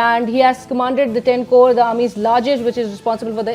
and he has commanded the 10 Corps, the army's largest, which is responsible for the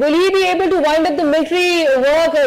will he be able to wind up the military work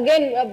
again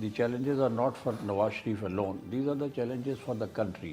the challenges are not for Nawaz Sharif alone, these are the challenges for the country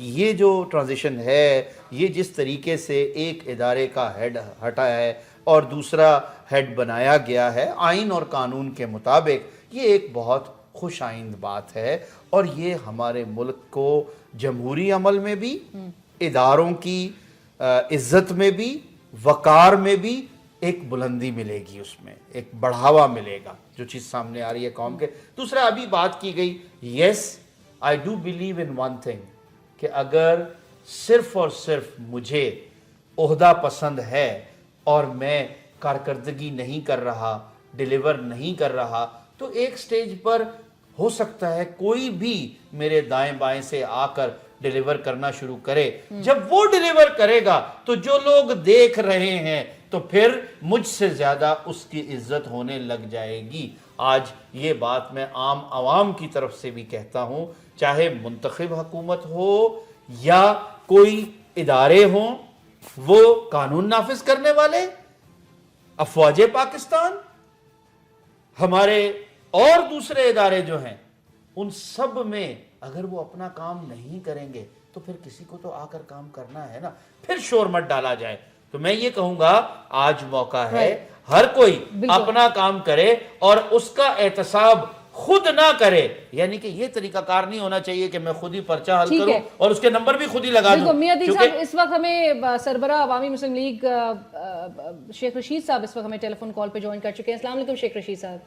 یہ جو transition ہے، یہ جس طریقے سے ایک ادارے کا ہیڈ ہٹا ہے اور دوسرا ہیڈ بنایا گیا ہے آئین اور قانون کے مطابق، یہ ایک بہت خوش آئند بات ہے، اور یہ ہمارے ملک کو جمہوری عمل میں بھی، اداروں کی عزت میں بھی، وقار میں بھی ایک بلندی ملے گی، اس میں ایک بڑھاوا ملے گا، جو چیز سامنے آ رہی ہے قوم کے۔ دوسرا ابھی بات کی گئی، yes I do believe in one thing, کہ اگر صرف اور صرف مجھے عہدہ پسند ہے اور میں کارکردگی نہیں کر رہا، ڈیلیور نہیں کر رہا، تو ایک سٹیج پر ہو سکتا ہے کوئی بھی میرے دائیں بائیں سے آ کر ڈیلیور کرنا شروع کرے۔ جب وہ ڈیلیور کرے گا تو جو لوگ دیکھ رہے ہیں تو پھر مجھ سے زیادہ اس کی عزت ہونے لگ جائے گی۔ آج یہ بات میں عام عوام کی طرف سے بھی کہتا ہوں، چاہے منتخب حکومت ہو یا کوئی ادارے ہوں، وہ قانون نافذ کرنے والے، افواج پاکستان، ہمارے اور دوسرے ادارے جو ہیں، ان سب میں اگر وہ اپنا کام نہیں کریں گے تو پھر کسی کو تو آ کر کام کرنا ہے نا، پھر شور مت ڈالا جائے۔ تو میں یہ کہوں گا آج موقع ہے ہر کوئی اپنا کام کرے اور اس کا احتساب خود نہ کرے، یعنی کہ یہ طریقہ کار نہیں ہونا چاہیے کہ میں خود ہی پرچہ حل کروں اور اس کے نمبر بھی خود ہی لگا دوں۔ میاں عدیل صاحب، اس وقت ہمیں سربراہ عوامی مسلم لیگ شیخ رشید صاحب اس وقت ہمیں ٹیلی فون کال پہ جوائن کر چکے ہیں۔ السلام علیکم شیخ رشید صاحب۔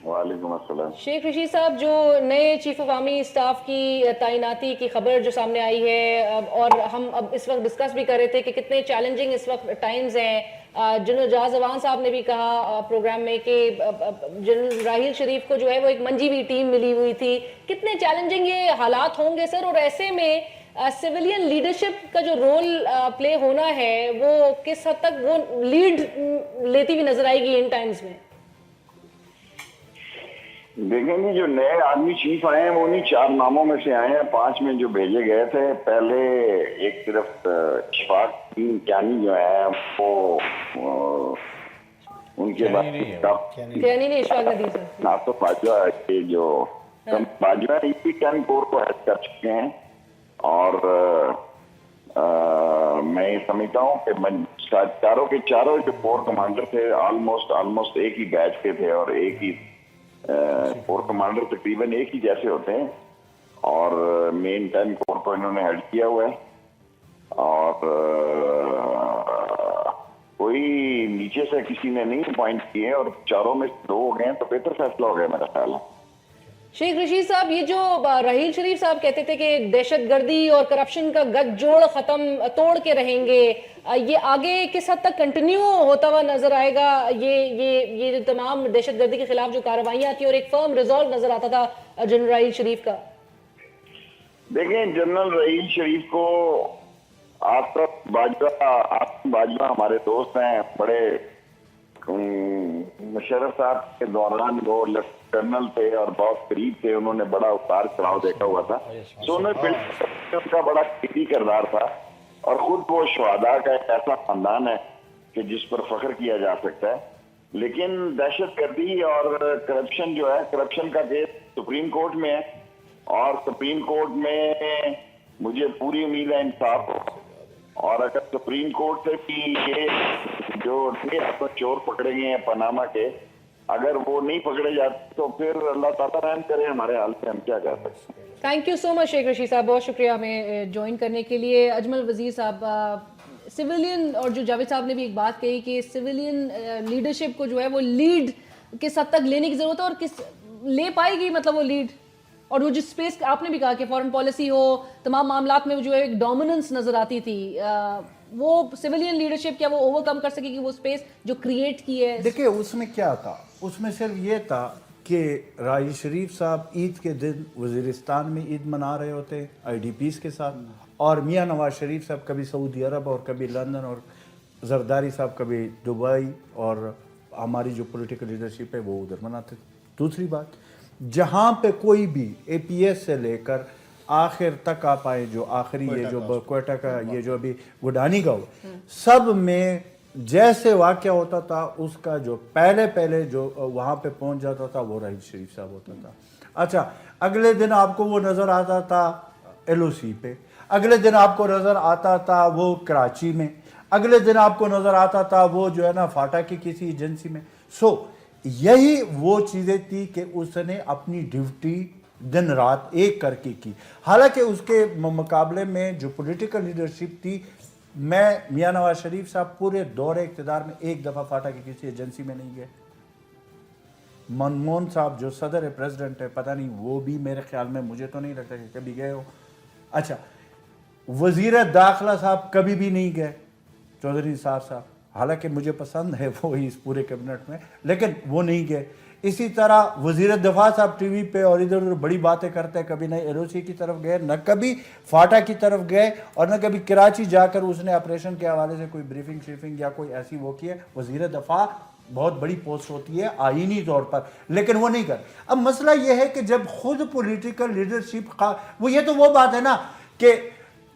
وعلیکم السلام۔ شیخ رشید صاحب، جو نئے چیف آف آرمی سٹاف کی تعیناتی کی خبر جو سامنے آئی ہے، اور ہم اب اس وقت ڈسکس بھی کر رہے تھے کہ کتنے چیلنجنگ اس وقت ٹائمز ہیں، جنرل جاز اوان صاحب نے بھی کہا پروگرام میں کہ جنرل راحیل شریف کو جو ہے وہ ایک منجی ہوئی ٹیم ملی ہوئی تھی، کتنے چیلنجنگ یہ حالات ہوں گے سر، اور ایسے میں سویلین لیڈرشپ کا جو رول پلے ہونا ہے وہ کس حد تک وہ لیڈ لیتی ہوئی نظر آئے گی ان ٹائمز میں؟ دیکھیں گے جو نئے آرمی چیف آئے ہیں وہ انہیں 4 ناموں میں سے آئے ہیں، 5 میں جو بھیجے گئے تھے۔ پہلے ایک طرف اشفاق کیانی جو ہے وہ ان کے بعد ناصر باجوہ کے جو باجوہ یہ 10 کور کو ہیڈ کر چکے ہیں، اور میں یہ سمجھتا ہوں کہ چاروں کے چاروں جو کور کمانڈر تھے آلموسٹ ایک ہی بیچ کے تھے، اور ایک ہی کور کمانڈر تقریباً ایک ہی جیسے ہوتے ہیں، اور مین 10 کور کو انہوں نے ہیڈ کیا ہوا ہے، اور کوئی نیچے سے کسی نے نہیں اپوائنٹ کیے، اور چاروں میں 2 ہو گئے ہیں تو بہتر فیصلہ ہو گیا میرا خیال ہے۔ شیخ رشید صاحب، یہ جو راحیل شریف صاحب کہتے تھے کہ دہشت گردی اور کرپشن کا گٹھ جوڑ توڑ کے رہیں گے، یہ آگے کس حد تک کنٹینیو ہوتا ہوا نظر آئے گا؟ یہ تمام دہشت گردی کے خلاف جو کارروائیاں تھیں اور ایک فرم ریزالو نظر آتا تھا جنرل راحیل شریف کا۔ دیکھیں جنرل راحیل شریف کو آصف باجوہ ہمارے دوست ہیں، بڑے مشرف صاحب کے دوران وہ کرنل تھے اور بہت قریب تھے، انہوں نے بڑا اتار چڑھاؤ دیکھا ہوا تھا، سونر پنڈ کا بڑا قیمتی کردار تھا، اور خود وہ شہداء کا ایک ایسا خاندان ہے کہ جس پر فخر کیا جا سکتا ہے۔ لیکن دہشت گردی اور کرپشن جو ہے، کرپشن کا کیس سپریم کورٹ میں ہے، اور سپریم کورٹ میں مجھے پوری امید ہے انصاف ہو، اور اگر سپریم کورٹ سے بھی یہ جو چور پکڑے گئے ہیں پاناما کے، اگر وہ نہیں پکڑے جاتے تو پھر اللہ تعالیٰ رحم کرے ہمارے حال سے، ہم کیا کر سکتے ہیں۔ تھینک یو سو مچ شیخ رشید صاحب، بہت شکریہ ہمیں جوائن کرنے کے لیے۔ اجمل وزیر صاحب، سویلین، اور جو جاوید صاحب نے بھی ایک بات کہی کہ سویلین لیڈرشپ کو جو ہے وہ لیڈ کس حد تک لینے کی ضرورت ہے، اور کس لے پائے گی مطلب وہ لیڈ، اور وہ جس سپیس آپ نے بھی کہا کہ فورن پالیسی ہو، تمام معاملات میں جو ہے ایک ڈومیننس نظر آتی تھی، وہ سویلین لیڈرشپ کیا وہ اوور کم کر سکے گی وہ سپیس جو کریٹ کی ہے؟ دیکھیں اس میں کیا تھا، اس میں صرف یہ تھا کہ راحیل شریف صاحب عید کے دن وزیرستان میں عید منا رہے ہوتے آئی ڈی پیز کے ساتھ، اور میاں نواز شریف صاحب کبھی سعودی عرب اور کبھی لندن، اور زرداری صاحب کبھی دبئی، اور ہماری جو پولیٹیکل لیڈرشپ ہے وہ ادھر مناتے تھے۔ دوسری بات، جہاں پہ کوئی بھی اے پی ایس سے لے کر آخر تک آپ آئے، جو آخری یہ جو کوئٹہ کا یہ جو ابھی گڈانی کا ہوا، سب میں جیسے واقعہ ہوتا تھا اس کا جو پہلے جو وہاں پہ پہنچ جاتا تھا وہ راحیل شریف صاحب ہوتا تھا۔ اچھا، اگلے دن آپ کو وہ نظر آتا تھا ایل او سی پہ، اگلے دن آپ کو نظر آتا تھا وہ کراچی میں، اگلے دن آپ کو نظر آتا تھا وہ جو ہے نا فاٹا کی کسی ایجنسی میں. سو یہی وہ چیزیں تھی کہ اس نے اپنی ڈیوٹی دن رات ایک کر کے کی. حالانکہ اس کے مقابلے میں جو پولیٹیکل لیڈرشپ تھی، میں میاں نواز شریف صاحب پورے دور اقتدار میں ایک دفعہ فاٹا کی کسی ایجنسی میں نہیں گئے. منموہن صاحب جو صدر پریزیڈنٹ ہے، پتہ نہیں وہ بھی میرے خیال میں، مجھے تو نہیں لگتا کہ کبھی گئے ہو. اچھا، وزیر داخلہ صاحب کبھی بھی نہیں گئے، چودھری نثار صاحب، حالانکہ مجھے پسند ہے وہ اس پورے کیبنٹ میں، لیکن وہ نہیں گئے. اسی طرح وزیر دفاع صاحب ٹی وی پہ اور ادھر ادھر بڑی باتیں کرتے ہیں، کبھی نہ ایل او سی کی طرف گئے، نہ کبھی فاٹا کی طرف گئے، اور نہ کبھی کراچی جا کر اس نے آپریشن کے حوالے سے کوئی بریفنگ شریفنگ یا کوئی ایسی وہ کی ہے. وزیر دفاع بہت بڑی پوسٹ ہوتی ہے آئینی طور پر، لیکن وہ نہیں کر. اب مسئلہ یہ ہے کہ جب خود پولیٹیکل لیڈرشپ وہ، یہ تو وہ بات ہے نا کہ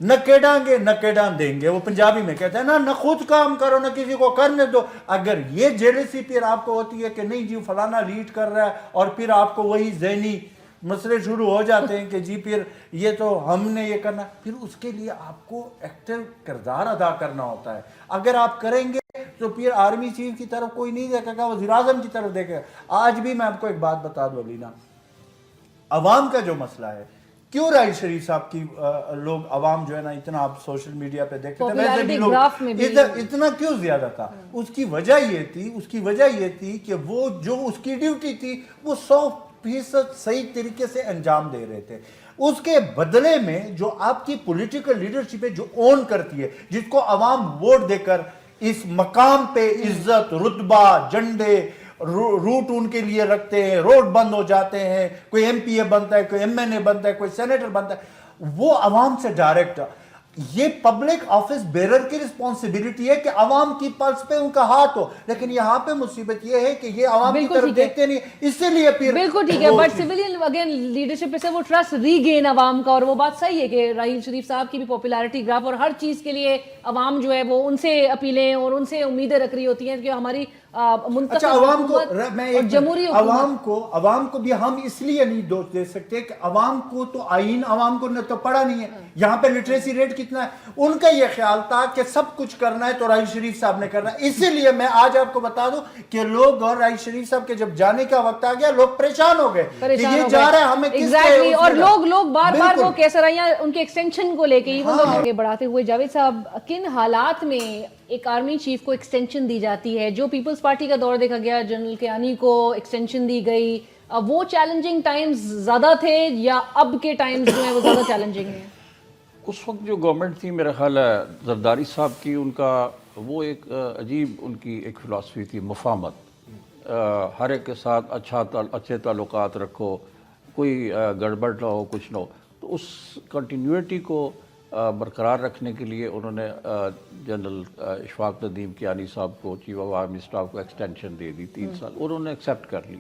نہ کیڈاں گے نہ کیڈاں دیں گے، وہ پنجابی میں کہتے ہیں نا، نہ خود کام کرو نہ کسی کو کرنے دو. اگر یہ جیلسی پھر آپ کو ہوتی ہے کہ نہیں جی فلانا لیڈ کر رہا ہے، اور پھر آپ کو وہی ذہنی مسئلے شروع ہو جاتے ہیں کہ جی پھر یہ تو ہم نے یہ کرنا، پھر اس کے لیے آپ کو ایکٹیو کردار ادا کرنا ہوتا ہے. اگر آپ کریں گے تو پھر آرمی چیف کی طرف کوئی نہیں دیکھے گا، وزیر اعظم کی طرف دیکھے گا. آج بھی میں آپ کو ایک بات بتا دوں علینا، عوام کا جو مسئلہ ہے، کیوں راحیل شریف صاحب کی لوگ عوام جو ہے نا اتنا آپ سوشل میڈیا پہ دیکھتے تھے، ویسے بھی لوگ اتنا کیوں زیادہ تھا؟ اس کی وجہ یہ تھی کہ وہ جو اس کی ڈیوٹی تھی وہ 100% صحیح طریقے سے انجام دے رہے تھے. اس کے بدلے میں جو آپ کی پولیٹیکل لیڈرشپ ہے، جو اون کرتی ہے، جس کو عوام ووٹ دے کر اس مقام پہ عزت، رتبہ، جھنڈے، روٹ ان کے لیے رکھتے ہیں، روڈ بند ہو جاتے ہیں، کوئی ایم پی اے بنتا ہے، کوئی ایم این اے بنتا ہے، کوئی سینیٹر بنتا ہے، وہ عوام سے ڈائریکٹ. یہ پبلک آفس بیرر کی رسپانسبلٹی ہے کہ عوام کی پلس پہ ان کا ہاتھ ہو، لیکن یہاں پہ مصیبت یہ ہے کہ یہ عوام کی طرف دیکھتے نہیں، اسی لیے پھر بالکل ٹھیک ہے. بٹ سویلین اگین لیڈرشپ پہ سے وہ ٹرسٹ ری گین عوام کا، اور وہ بات صحیح ہے کہ راحیل شریف صاحب کی بھی پاپولیرٹی گراف اور ہر چیز کے لیے عوام جو ہے وہ ان سے اپیلیں اور ان سے امیدیں رکھ رہی ہوتی ہیں کہ ہماری منتخب عوام کو بھی ہم اس لیے نہیں دوش دے سکتے کہ عوام کو تو آئین عوام کو تو پڑھا نہیں ہے. یہاں پہ لٹریسی ریٹ کتنا ہے؟ ان کا یہ خیال تھا کہ سب کچھ کرنا ہے تو راحیل شریف صاحب نے کرنا ہے. اسی لیے میں آج آپ کو بتا دوں کہ لوگ اور راحیل شریف صاحب کے جب جانے کا وقت آ گیا، لوگ پریشان ہو گئے کہ یہ جا رہا ہے ہمیں کس کے، اور لوگ بار بار وہ کیسرائیاں ان کے ایکسٹینشن کو لے کے آگے بڑھاتے ہوئے. جاوید صاحب، کن حالات میں ایک آرمی چیف کو ایکسٹینشن دی جاتی ہے؟ جو پیپلز پارٹی کا دور دیکھا گیا، جنرل کیانی کو ایکسٹینشن دی گئی، وہ چیلنجنگ ٹائمز زیادہ تھے یا اب کے ٹائمز جو ہیں وہ زیادہ چیلنجنگ ہیں؟ اس وقت جو گورنمنٹ تھی میرا خیال ہے زرداری صاحب کی، ان کا وہ ایک عجیب ان کی ایک فلاسفی تھی، مفاہمت. ہر ایک کے ساتھ اچھے تعلقات رکھو، کوئی گڑبڑ نہ ہو، کچھ نہ ہو. تو اس کنٹینیوٹی کو برقرار رکھنے کے لیے انہوں نے جنرل اشفاق ندیم کیانی صاحب کو، چیف آف آرمی اسٹاف کو ایکسٹینشن دے دی 3 سال. انہوں نے ایکسیپٹ کر لی،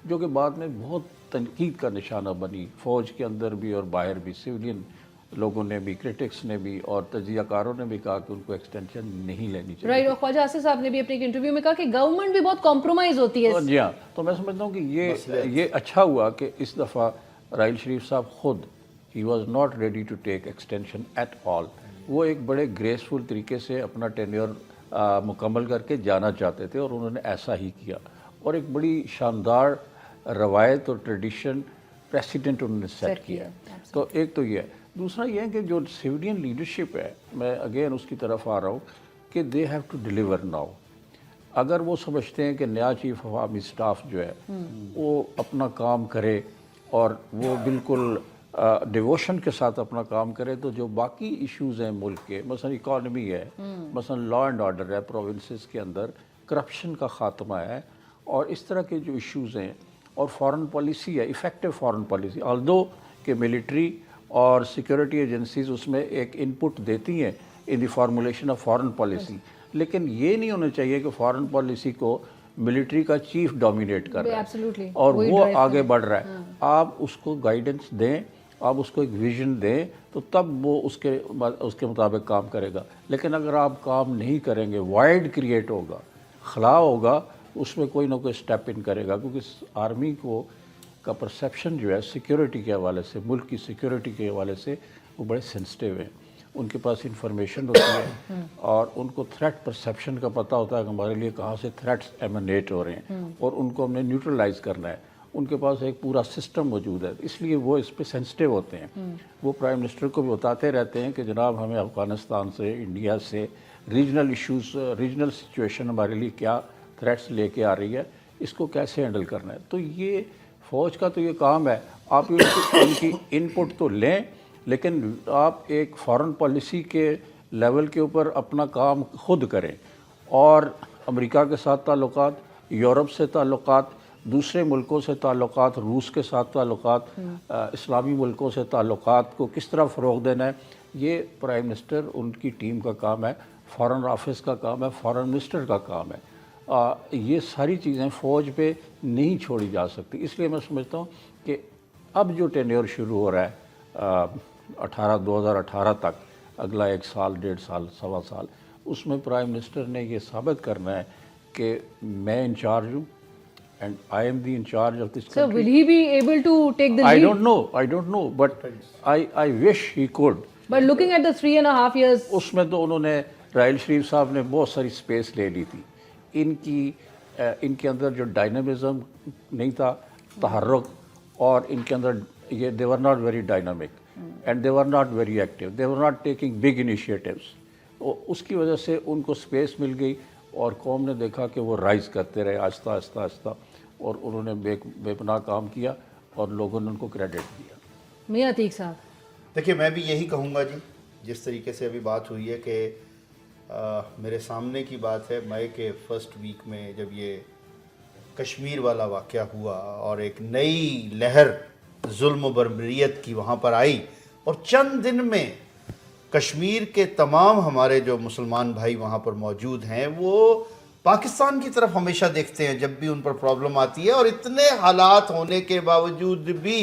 جو کہ بعد میں بہت تنقید کا نشانہ بنی، فوج کے اندر بھی اور باہر بھی. سویلین لوگوں نے بھی، کرٹکس نے بھی اور تجزیہ کاروں نے بھی کہا کہ ان کو ایکسٹینشن نہیں لینی چاہیے. رائٹ. اور خواجہ آصف صاحب نے بھی اپنے ایک انٹرویو میں کہا کہ گورنمنٹ بھی بہت کمپرومائز ہوتی ہے. جی ہاں، تو میں سمجھتا ہوں کہ یہ اچھا ہوا کہ اس دفعہ راحیل شریف صاحب خود he was not ready to take extension at all. وہ ایک بڑے گریسفل طریقے سے اپنا ٹینیور مکمل کر کے جانا چاہتے تھے، اور انہوں نے ایسا ہی کیا، اور ایک بڑی شاندار روایت اور ٹریڈیشن پریسیڈنٹ انہوں نے سیٹ کیا. تو ایک تو یہ ہے. دوسرا یہ ہے کہ جو سویلین لیڈرشپ ہے، میں اگین اس کی طرف آ رہا ہوں کہ they have to deliver now. اگر وہ سمجھتے ہیں کہ نیا چیف آف آرمی اسٹاف جو ہے وہ اپنا کام کرے اور وہ بالکل ڈیووشن کے ساتھ اپنا کام کرے، تو جو باقی ایشوز ہیں ملک کے، مثلا اکانومی ہے، مثلا لا اینڈ آرڈر ہے، پروونسز کے اندر کرپشن کا خاتمہ ہے، اور اس طرح کے جو ایشوز ہیں، اور فارن پالیسی ہے، ایفیکٹو فارن پالیسی. آلدو کہ ملٹری اور سیکورٹی ایجنسیز اس میں ایک ان پٹ دیتی ہیں in the formulation of foreign policy, لیکن یہ نہیں ہونا چاہیے کہ فارن پالیسی کو ملٹری کا چیف ڈومینیٹ کر رہا ہے اور وہ آگے بڑھ رہا ہے. آپ اس کو گائیڈنس دیں، آپ اس کو ایک ویژن دیں، تو تب وہ اس کے مطابق کام کرے گا. لیکن اگر آپ کام نہیں کریں گے، وائڈ کریٹ ہوگا، خلا ہوگا، اس میں کوئی نہ کوئی سٹیپ ان کرے گا. کیونکہ آرمی کا پرسیپشن جو ہے سیکیورٹی کے حوالے سے، ملک کی سیکیورٹی کے حوالے سے وہ بڑے سینسٹیو ہیں. ان کے پاس انفارمیشن ہوتی ہے اور ان کو تھریٹ پرسیپشن کا پتہ ہوتا ہے کہ ہمارے لیے کہاں سے تھریٹس ایمنیٹ ہو رہے ہیں اور ان کو ہم نے نیوٹرلائز کرنا ہے. ان کے پاس ایک پورا سسٹم موجود ہے, اس لیے وہ اس پہ سینسٹیو ہوتے ہیں. وہ پرائم منسٹر کو بھی بتاتے رہتے ہیں کہ جناب ہمیں افغانستان سے, انڈیا سے, ریجنل ایشوز, ریجنل سچویشن ہمارے لیے کیا تھریٹس لے کے آ رہی ہے, اس کو کیسے ہینڈل کرنا ہے. تو یہ فوج کا تو یہ کام ہے, آپ ان کی ان پٹ تو لیں لیکن آپ ایک فارن پالیسی کے لیول کے اوپر اپنا کام خود کریں, اور امریکہ کے ساتھ تعلقات, یورپ سے تعلقات, دوسرے ملکوں سے تعلقات, روس کے ساتھ تعلقات, اسلامی ملکوں سے تعلقات کو کس طرح فروغ دینا ہے, یہ پرائم منسٹر ان کی ٹیم کا کام ہے, فارن آفس کا کام ہے, فارن منسٹر کا کام ہے. یہ ساری چیزیں فوج پہ نہیں چھوڑی جا سکتی. اس لیے میں سمجھتا ہوں کہ اب جو ٹینیور شروع ہو رہا ہے 2018 تک, اگلا 1 سال, 1.5 سال, 1.25 سال, اس میں پرائم منسٹر نے یہ ثابت کرنا ہے کہ میں انچارج ہوں and I am the in charge of this So country. will he be able to take the lead? I don't know, but I wish he could. But looking at the 3.5 years, اس میں تو انہوں نے, راحیل شریف صاحب نے بہت ساری space لے لی تھی. ان کے اندر جو ڈائنامزم نہیں تھا, تحرک, اور ان کے اندر یہ they were not very dynamic and they were not very active, they were not taking big initiatives. اس کی وجہ سے ان کو سپیس مل گئی اور قوم نے دیکھا کہ وہ رائز کرتے رہے آہستہ آہستہ آہستہ, اور انہوں نے بے پناہ کام کیا اور لوگوں نے ان کو کریڈٹ دیا. میاں عتیق صاحب, دیکھیے میں بھی یہی کہوں گا جی, جس طریقے سے ابھی بات ہوئی ہے کہ میرے سامنے کی بات ہے, مئی کے فرسٹ ویک میں جب یہ کشمیر والا واقعہ ہوا اور ایک نئی لہر ظلم و بربریت کی وہاں پر آئی, اور چند دن میں کشمیر کے تمام ہمارے جو مسلمان بھائی وہاں پر موجود ہیں وہ پاکستان کی طرف ہمیشہ دیکھتے ہیں جب بھی ان پر پرابلم آتی ہے, اور اتنے حالات ہونے کے باوجود بھی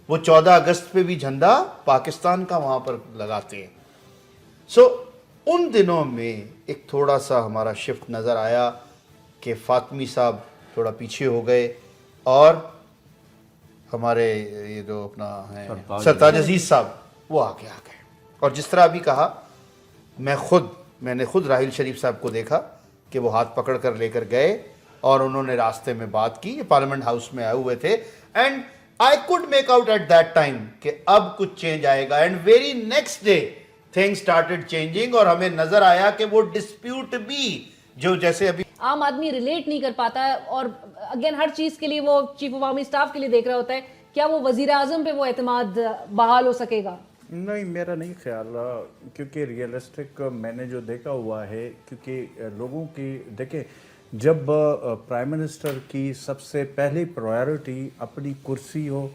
وہ 14 اگست پہ بھی جھنڈا پاکستان کا وہاں پر لگاتے ہیں. سو ان دنوں میں ایک تھوڑا سا ہمارا شفٹ نظر آیا کہ فاطمی صاحب تھوڑا پیچھے ہو گئے اور ہمارے یہ جو اپنا ہے سرتاج عزیز صاحب وہ آگے آ گئے. اور جس طرح ابھی کہا, میں نے خود راحیل شریف صاحب کو دیکھا کہ وہ ہاتھ پکڑ کر لے کر گئے اور انہوں نے راستے میں بات کی, یہ پارلیمنٹ ہاؤس میں آئے ہوئے تھے, and I could make out at that time کہ اب کچھ چینج آئے گا, and very next day things started changing, اور ہمیں نظر آیا کہ وہ ڈسپیوٹ بھی جو جیسے ابھی عام آدمی ریلیٹ نہیں کر پاتا ہے, اور اگین ہر چیز کے لیے وہ چیف آف آرمی اسٹاف کے لیے دیکھ رہا ہوتا ہے, کیا وہ وزیر اعظم پہ وہ اعتماد بحال ہو سکے گا؟ نہیں, میرا نہیں خیال, کیونکہ ریئلسٹک میں نے جو دیکھا ہوا ہے, کیونکہ لوگوں کی دیکھیں جب پرائم منسٹر کی سب سے پہلی پرائیورٹی اپنی کرسی ہو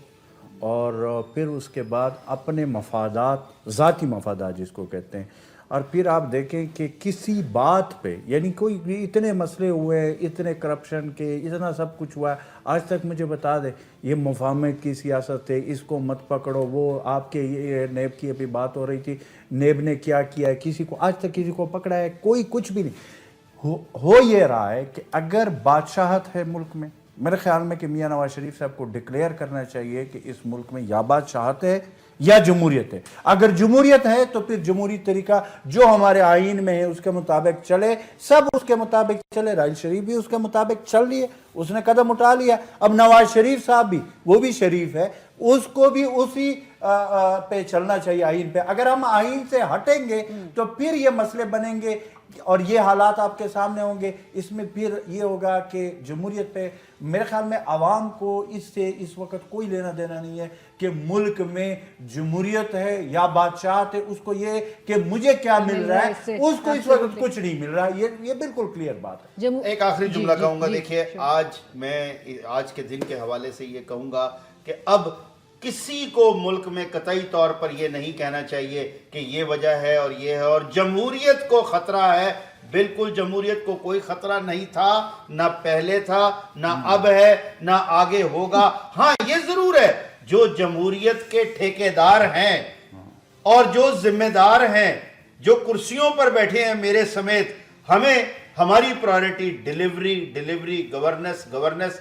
اور پھر اس کے بعد اپنے مفادات, ذاتی مفادات جس کو کہتے ہیں, اور پھر آپ دیکھیں کہ کسی بات پہ, یعنی کوئی اتنے مسئلے ہوئے, اتنے کرپشن کے, اتنا سب کچھ ہوا ہے, آج تک مجھے بتا دیں یہ مفاہمت کی سیاست ہے, اس کو مت پکڑو, وہ آپ کے یہ نیب کی ابھی بات ہو رہی تھی, نیب نے کیا کیا ہے, کسی کو آج تک کسی کو پکڑا ہے, کوئی کچھ بھی نہیں. ہو یہ رہا ہے کہ اگر بادشاہت ہے ملک میں, میرے خیال میں کہ میاں نواز شریف صاحب کو ڈکلیئر کرنا چاہیے کہ اس ملک میں یا بادشاہت ہے یا جمہوریت ہے. اگر جمہوریت ہے تو پھر جمہوری طریقہ جو ہمارے آئین میں ہے اس کے مطابق چلے, سب اس کے مطابق چلے. راحیل شریف بھی اس کے مطابق چل لیے, اس نے قدم اٹھا لیا. اب نواز شریف صاحب بھی, وہ بھی شریف ہے, اس کو بھی اسی پہ چلنا چاہیے, آئین پہ. اگر ہم آئین سے ہٹیں گے تو پھر یہ مسئلے بنیں گے اور یہ حالات آپ کے سامنے ہوں گے. اس میں پھر یہ ہوگا کہ جمہوریت پہ میرے خیال میں عوام کو اس سے اس وقت کوئی لینا دینا نہیں ہے کہ ملک میں جمہوریت ہے یا بادشاہت ہے. اس کو یہ کہ مجھے کیا مل رہا ہے, اس کو اس وقت کچھ نہیں مل رہا. یہ بالکل کلیئر بات ہے. ایک آخری جملہ کہوں گا, دیکھیے میں آج کے دن کے حوالے سے یہ کہوں گا کہ اب کسی کو ملک میں قطعی طور پر یہ نہیں کہنا چاہیے کہ یہ وجہ ہے اور یہ ہے اور جمہوریت کو خطرہ ہے. بالکل جمہوریت کو کوئی خطرہ نہیں تھا, نہ پہلے تھا, نہ اب ہے, نہ آگے ہوگا. ہاں یہ ضرور ہے, جو جمہوریت کے ٹھیکیدار ہیں اور جو ذمہ دار ہیں, جو کرسیوں پر بیٹھے ہیں میرے سمیت, ہمیں ہماری priority delivery governance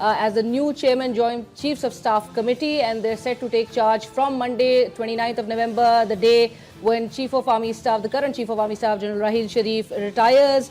as the new chairman joint chiefs of staff committee, and they're set to take charge from Monday 29th of November, the day when chief of army staff, the current chief of army staff General Rahil Sharif retires।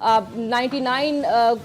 99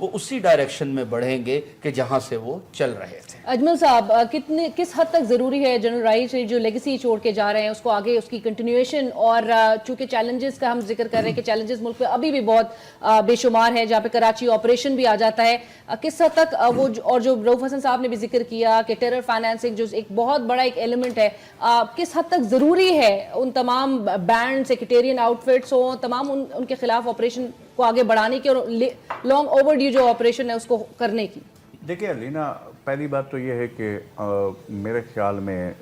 وہ اسی direction میں بڑھیں گے کہ جہاں سے وہ چل رہے تھے. اجمل صاحب کس حد تک ضروری ہے جنرل رائس جو لیگیسی چھوڑ کے جا رہے ہیں اس کو آگے اس کی کنٹینیویشن، اور چونکہ چیلنجز کا ہم ذکر کر رہے ہیں کہ چیلنجز ملک پہ ابھی بھی بہت بے شمار ہے، جہاں پہ کراچی آپریشن بھی آ جاتا ہے، کس حد تک وہ اور جو رؤف حسن صاحب نے بھی ذکر کیا کہ ٹیرر فائنانسنگ جو ایک بہت بڑا ایک ایلیمنٹ ہے، کس حد تک ضروری ہے ان تمام بینڈ سیکریٹیرین آؤٹ فٹس ہوں تمام ان کے خلاف آپریشن کو آگے بڑھانے کی اور لانگ اوور ڈیو جو آپریشن ہے اس کو کرنے کی؟ دیکھیں علینا، پہلی بات تو یہ ہے کہ میرے خیال میں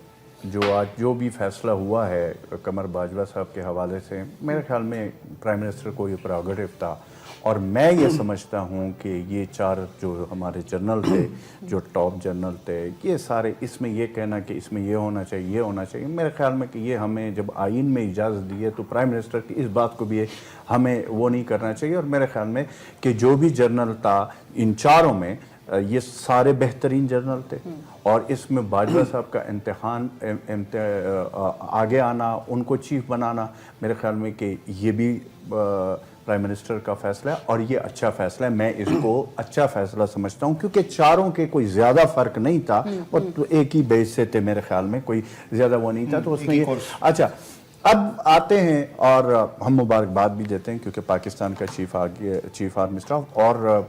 جو بھی فیصلہ ہوا ہے قمر باجوہ صاحب کے حوالے سے، میرے خیال میں پرائم منسٹر کو یہ پریروگیٹو تھا، اور میں یہ سمجھتا ہوں کہ یہ 4 جو ہمارے جنرل تھے، جو ٹاپ جنرل تھے، یہ سارے اس میں یہ کہنا کہ اس میں یہ ہونا چاہیے یہ ہونا چاہیے، میرے خیال میں کہ یہ ہمیں جب آئین میں اجازت دی ہے تو پرائم منسٹر کی اس بات کو بھی ہمیں وہ نہیں کرنا چاہیے. اور میرے خیال میں کہ جو بھی جنرل تھا ان 4 میں یہ سارے بہترین جنرل تھے، اور اس میں باجوہ صاحب کا آگے آنا، ان کو چیف بنانا، میرے خیال میں کہ یہ بھی پرائم منسٹر کا فیصلہ ہے، اور یہ اچھا فیصلہ ہے. میں اس کو اچھا فیصلہ سمجھتا ہوں کیونکہ 4 کے کوئی زیادہ فرق نہیں تھا، اور ایک ہی بیس سے تھے، میرے خیال میں کوئی زیادہ وہ نہیں تھا. تو اس میں اچھا اب آتے ہیں اور ہم مبارکباد بھی دیتے ہیں کیونکہ پاکستان کا چیف آرمی اسٹاف، اور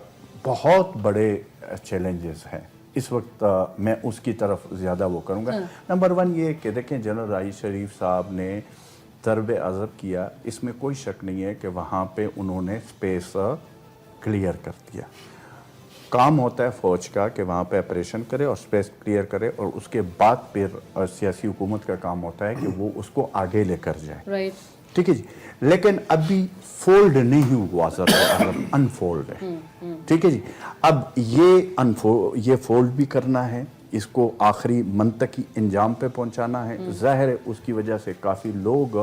بہت بڑے چیلنجز ہیں اس وقت. میں اس کی طرف زیادہ وہ کروں گا. نمبر 1 یہ کہ دیکھیں جنرل رائس شریف صاحب نے ضرب عضب کیا، اس میں کوئی شک نہیں ہے کہ وہاں پہ انہوں نے سپیس کلیئر کر دیا. کام ہوتا ہے فوج کا کہ وہاں پہ آپریشن کرے اور سپیس کلیئر کرے، اور اس کے بعد پھر سیاسی حکومت کا کام ہوتا ہے کہ وہ اس کو آگے لے کر جائے. ٹھیک ہے جی، لیکن ابھی فولڈ نہیں ہوا، انفولڈ ہے. ٹھیک ہے جی، اب یہ فولڈ بھی کرنا ہے، اس کو آخری منطقی انجام پہ پہنچانا ہے. ظاہر ہے اس کی وجہ سے کافی لوگ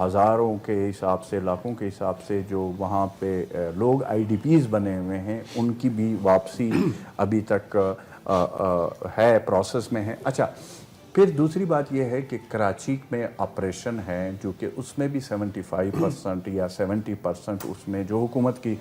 ہزاروں کے حساب سے، لاکھوں کے حساب سے جو وہاں پہ لوگ IDPs بنے ہوئے ہیں، ان کی بھی واپسی ابھی تک ہے، پروسیس میں ہے. اچھا، پھر دوسری بات یہ ہے کہ کراچی میں آپریشن ہے جو کہ اس میں بھی 75% یا 70% اس میں جو حکومت کی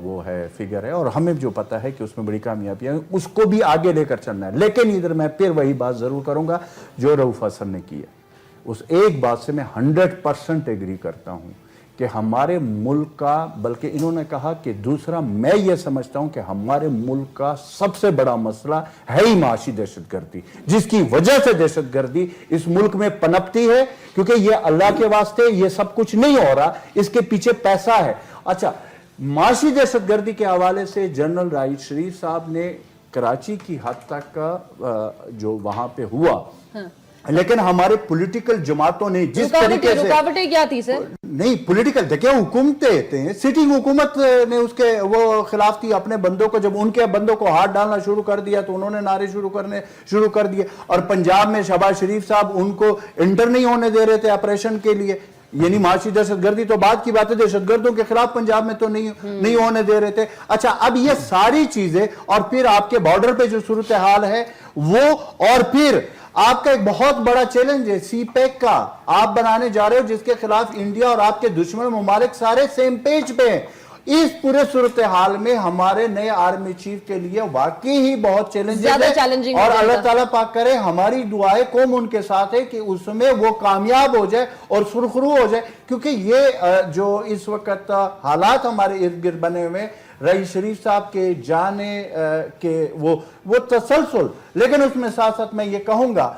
وہ ہے فگر ہے، اور ہمیں جو پتہ ہے کہ اس میں بڑی کامیابیاں ہیں، اس کو بھی آگے لے کر چلنا ہے. لیکن ادھر میں پھر وہی بات ضرور کروں گا جو رؤف حسن نے کی ہے، اس ایک بات سے میں 100% ایگری کرتا ہوں کہ ہمارے ملک کا، بلکہ انہوں نے کہا کہ دوسرا میں یہ سمجھتا ہوں کہ ہمارے ملک کا سب سے بڑا مسئلہ ہے ہی معاشی دہشت گردی، جس کی وجہ سے دہشت گردی اس ملک میں پنپتی ہے، کیونکہ یہ اللہ کے واسطے یہ سب کچھ نہیں ہو رہا، اس کے پیچھے پیسہ ہے. اچھا، معاشی دہشت گردی کے حوالے سے جنرل رائس شریف صاحب نے کراچی کی حد تک جو وہاں پہ ہوا، لیکن ہمارے پولیٹیکل جماعتوں نے جس طریقے سے رکاوٹیں کیا تھی سر؟ نہیں، پولیٹیکل دیکھیں حکومتیں تھے، سٹنگ حکومت نے اس کے وہ خلاف تھی، اپنے بندوں کو، جب ان کے بندوں کو ہاتھ ڈالنا شروع کر دیا تو انہوں نے نعرے شروع کر دیے. اور پنجاب میں شہباز شریف صاحب ان کو انٹر نہیں ہونے دے رہے تھے آپریشن کے لیے، یعنی معاشی دہشت گردی تو بعد کی بات ہے، دہشت گردوں کے خلاف پنجاب میں تو نہیں ہونے دے رہے تھے. اچھا، اب یہ ساری چیزیں، اور پھر آپ کے بارڈر پہ جو صورتحال ہے وہ، اور پھر آپ کا ایک بہت بڑا چیلنج ہے سی پیک کا آپ بنانے جا رہے ہو، جس کے خلاف انڈیا اور آپ کے دشمن ممالک سارے سیم پیج پہ ہیں. اس پورے صورتحال میں ہمارے نئے آرمی چیف کے لیے واقعی ہی بہت چیلنجز ہے، اور اللہ تعالیٰ پاک کرے، ہماری دعائیں قوم ان کے ساتھ ہے کہ اس میں وہ کامیاب ہو جائے اور سرخرو ہو جائے. کیونکہ یہ جو اس وقت حالات ہمارے ارد گرد بنے ہوئے، رئیس شریف صاحب کے جانے کے وہ تسلسل، لیکن اس میں ساتھ ساتھ میں یہ کہوں گا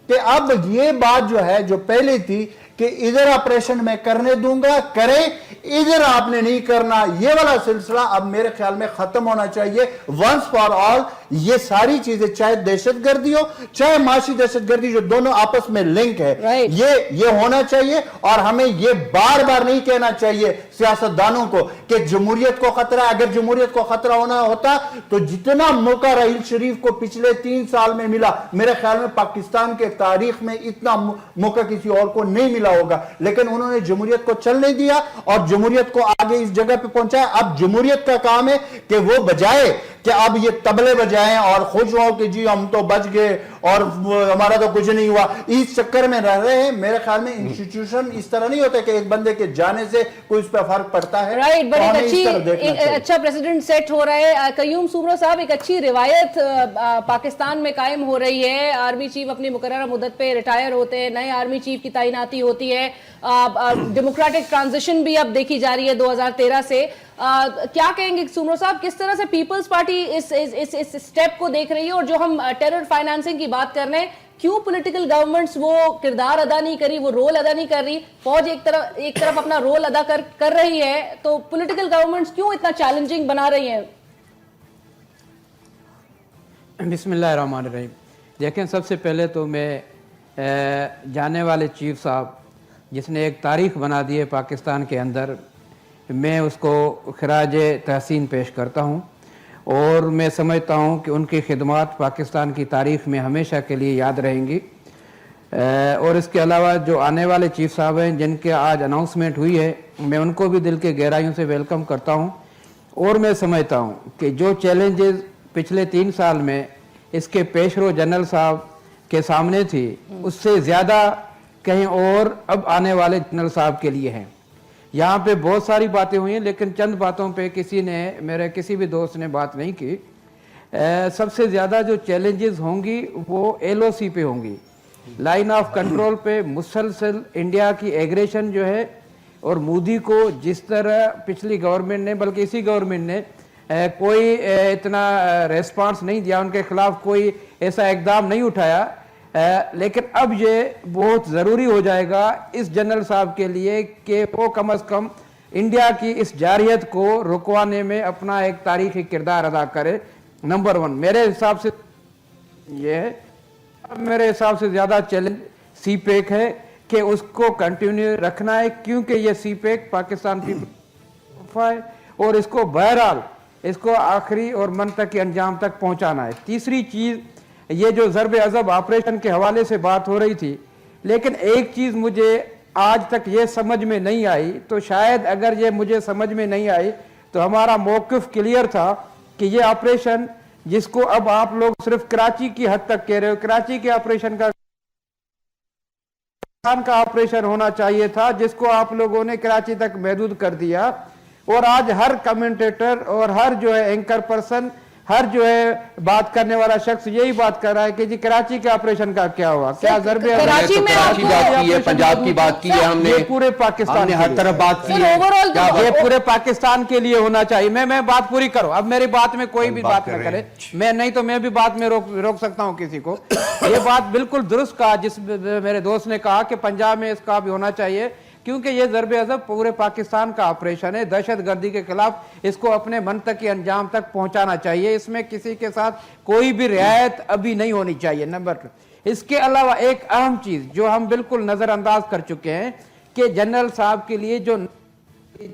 کہ اب یہ بات جو ہے جو پہلے تھی کہ ادھر آپریشن میں کرنے دوں گا، کریں، ادھر آپ نے نہیں کرنا، یہ والا سلسلہ اب میرے خیال میں ختم ہونا چاہیے ونس فار آل. یہ ساری چیزیں، چاہے دہشت گردی ہو چاہے معاشی دہشت گردی، جو دونوں آپس میں لنک ہے، یہ ہونا چاہیے. اور ہمیں یہ بار بار نہیں کہنا چاہیے سیاستدانوں کو کہ جمہوریت کو خطرہ ہے. اگر جمہوریت کو خطرہ ہونا ہوتا تو جتنا موقع رحیل شریف کو پچھلے 3 سال میں ملا، میرے خیال میں پاکستان کے تاریخ میں اتنا موقع کسی اور کو نہیں ملا ہوگا. لیکن انہوں نے جمہوریت کو چل نہیں دیا اور جمہوریت کو آگے اس جگہ پہ پہنچایا. اب جمہوریت کا کام ہے کہ وہ بجائے کہ اب یہ طبلے بجائیں اور خوش ہو کہ جی ہم تو بچ گئے اور ہمارا تو کچھ نہیں ہوا. اس چکر میں رہ رہے ہیں. میرے خیال میں انسٹیٹیوشن اس طرح نہیں ہوتا کہ ایک بندے کے جانے سے کوئی اس پہ فرق پڑتا ہے. رائٹ, بٹ ایک اچھا پریسیڈنٹ سیٹ ہو رہا ہے. قیوم سومرو صاحب, ایک اچھی روایت پاکستان میں قائم ہو رہی ہے. آرمی چیف اپنی مقررہ مدت پہ ریٹائر ہوتے ہیں, نئے آرمی چیف کی تعیناتی ہوتی ہے. ڈیموکریٹک ٹرانزیشن بھی اب دیکھی جا رہی ہے 2013 سے. کیا کہیں گے سومرو صاحب, کس طرح سے پیپلز پارٹی اس سٹیپ کو دیکھ رہی ہے؟ اور جو ہم ٹیرر فائنانسنگ کی بات کر رہے ہیں, کیوں پولیٹیکل گورنمنٹس وہ کردار ادا نہیں کر رہی, وہ رول ادا نہیں کر رہی؟ فوج ایک طرف اپنا رول ادا کر رہی ہے, تو پولیٹیکل گورنمنٹس کیوں اتنا چیلنجنگ بنا رہی ہیں؟ بسم اللہ الرحمن الرحیم. دیکھیں, سب سے پہلے تو میں جانے والے چیف صاحب جس نے ایک تاریخ بنا دی ہے پاکستان کے اندر, میں اس کو خراج تحسین پیش کرتا ہوں. اور میں سمجھتا ہوں کہ ان کی خدمات پاکستان کی تاریخ میں ہمیشہ کے لیے یاد رہیں گی. اور اس کے علاوہ جو آنے والے چیف صاحب ہیں جن کے آج اناؤنسمنٹ ہوئی ہے, میں ان کو بھی دل کے گہرائیوں سے ویلکم کرتا ہوں. اور میں سمجھتا ہوں کہ جو چیلنجز پچھلے 3 سال میں اس کے پیش رو جنرل صاحب کے سامنے تھی, اس سے زیادہ کہیں اور اب آنے والے جنرل صاحب کے لیے ہیں. یہاں پہ بہت ساری باتیں ہوئی ہیں, لیکن چند باتوں پہ میرے کسی بھی دوست نے بات نہیں کی. سب سے زیادہ جو چیلنجز ہوں گی وہ LOC پہ ہوں گی, لائن آف کنٹرول پہ. مسلسل انڈیا کی ایگریشن جو ہے, اور مودی کو جس طرح پچھلی گورنمنٹ نے, بلکہ اسی گورنمنٹ نے کوئی اتنا ریسپانس نہیں دیا, ان کے خلاف کوئی ایسا اقدام نہیں اٹھایا. لیکن اب یہ بہت ضروری ہو جائے گا اس جنرل صاحب کے لیے کہ وہ کم از کم انڈیا کی اس جارحیت کو رکوانے میں اپنا ایک تاریخی کردار ادا کرے. نمبر 1 میرے حساب سے یہ ہے. میرے حساب سے زیادہ چیلنج سی پیک ہے کہ اس کو کنٹینیو رکھنا ہے, کیونکہ یہ سی پیک پاکستان پیپل ہے اور اس کو بہرحال اس کو آخری اور منطقی انجام تک پہنچانا ہے. تیسری چیز, یہ جو ضرب عضب آپریشن کے حوالے سے بات ہو رہی تھی, لیکن ایک چیز مجھے آج تک یہ سمجھ میں نہیں آئی, تو شاید اگر یہ مجھے سمجھ میں نہیں آئی تو ہمارا موقف کلیئر تھا کہ یہ آپریشن جس کو اب آپ لوگ صرف کراچی کی حد تک کہہ رہے ہو, کراچی کے آپریشن کا آپریشن ہونا چاہیے تھا, جس کو آپ لوگوں نے کراچی تک محدود کر دیا. اور آج ہر کمنٹیٹر اور ہر جو ہے اینکر پرسن, ہر جو ہے بات کرنے والا شخص یہی بات کر رہا ہے کہ جی کراچی کے آپریشن کا کیا ہوا, کیا ضرب کراچی میں بات کی ہے, پنجاب کی بات کی ہے, ہم نے پورے پاکستان نے ہر طرف بات کی ہے, یہ پورے پاکستان کے لیے ہونا چاہیے. میں بات پوری کروں, اب میری بات میں کوئی بھی بات نہ کرے, میں نہیں تو میں بھی بات میں روک سکتا ہوں کسی کو. یہ بات بالکل درست کہا جس میرے دوست نے کہا کہ پنجاب میں اس کا بھی ہونا چاہیے, کیونکہ یہ ضرب عضب پورے پاکستان کا آپریشن ہے. دہشت گردی کے خلاف اس کو اپنے منطقی انجام تک پہنچانا چاہیے, اس میں کسی کے ساتھ کوئی بھی رعایت ابھی نہیں ہونی چاہیے. نمبر 2, اس کے علاوہ ایک اہم چیز جو ہم بالکل نظر انداز کر چکے ہیں کہ جنرل صاحب کے لیے جو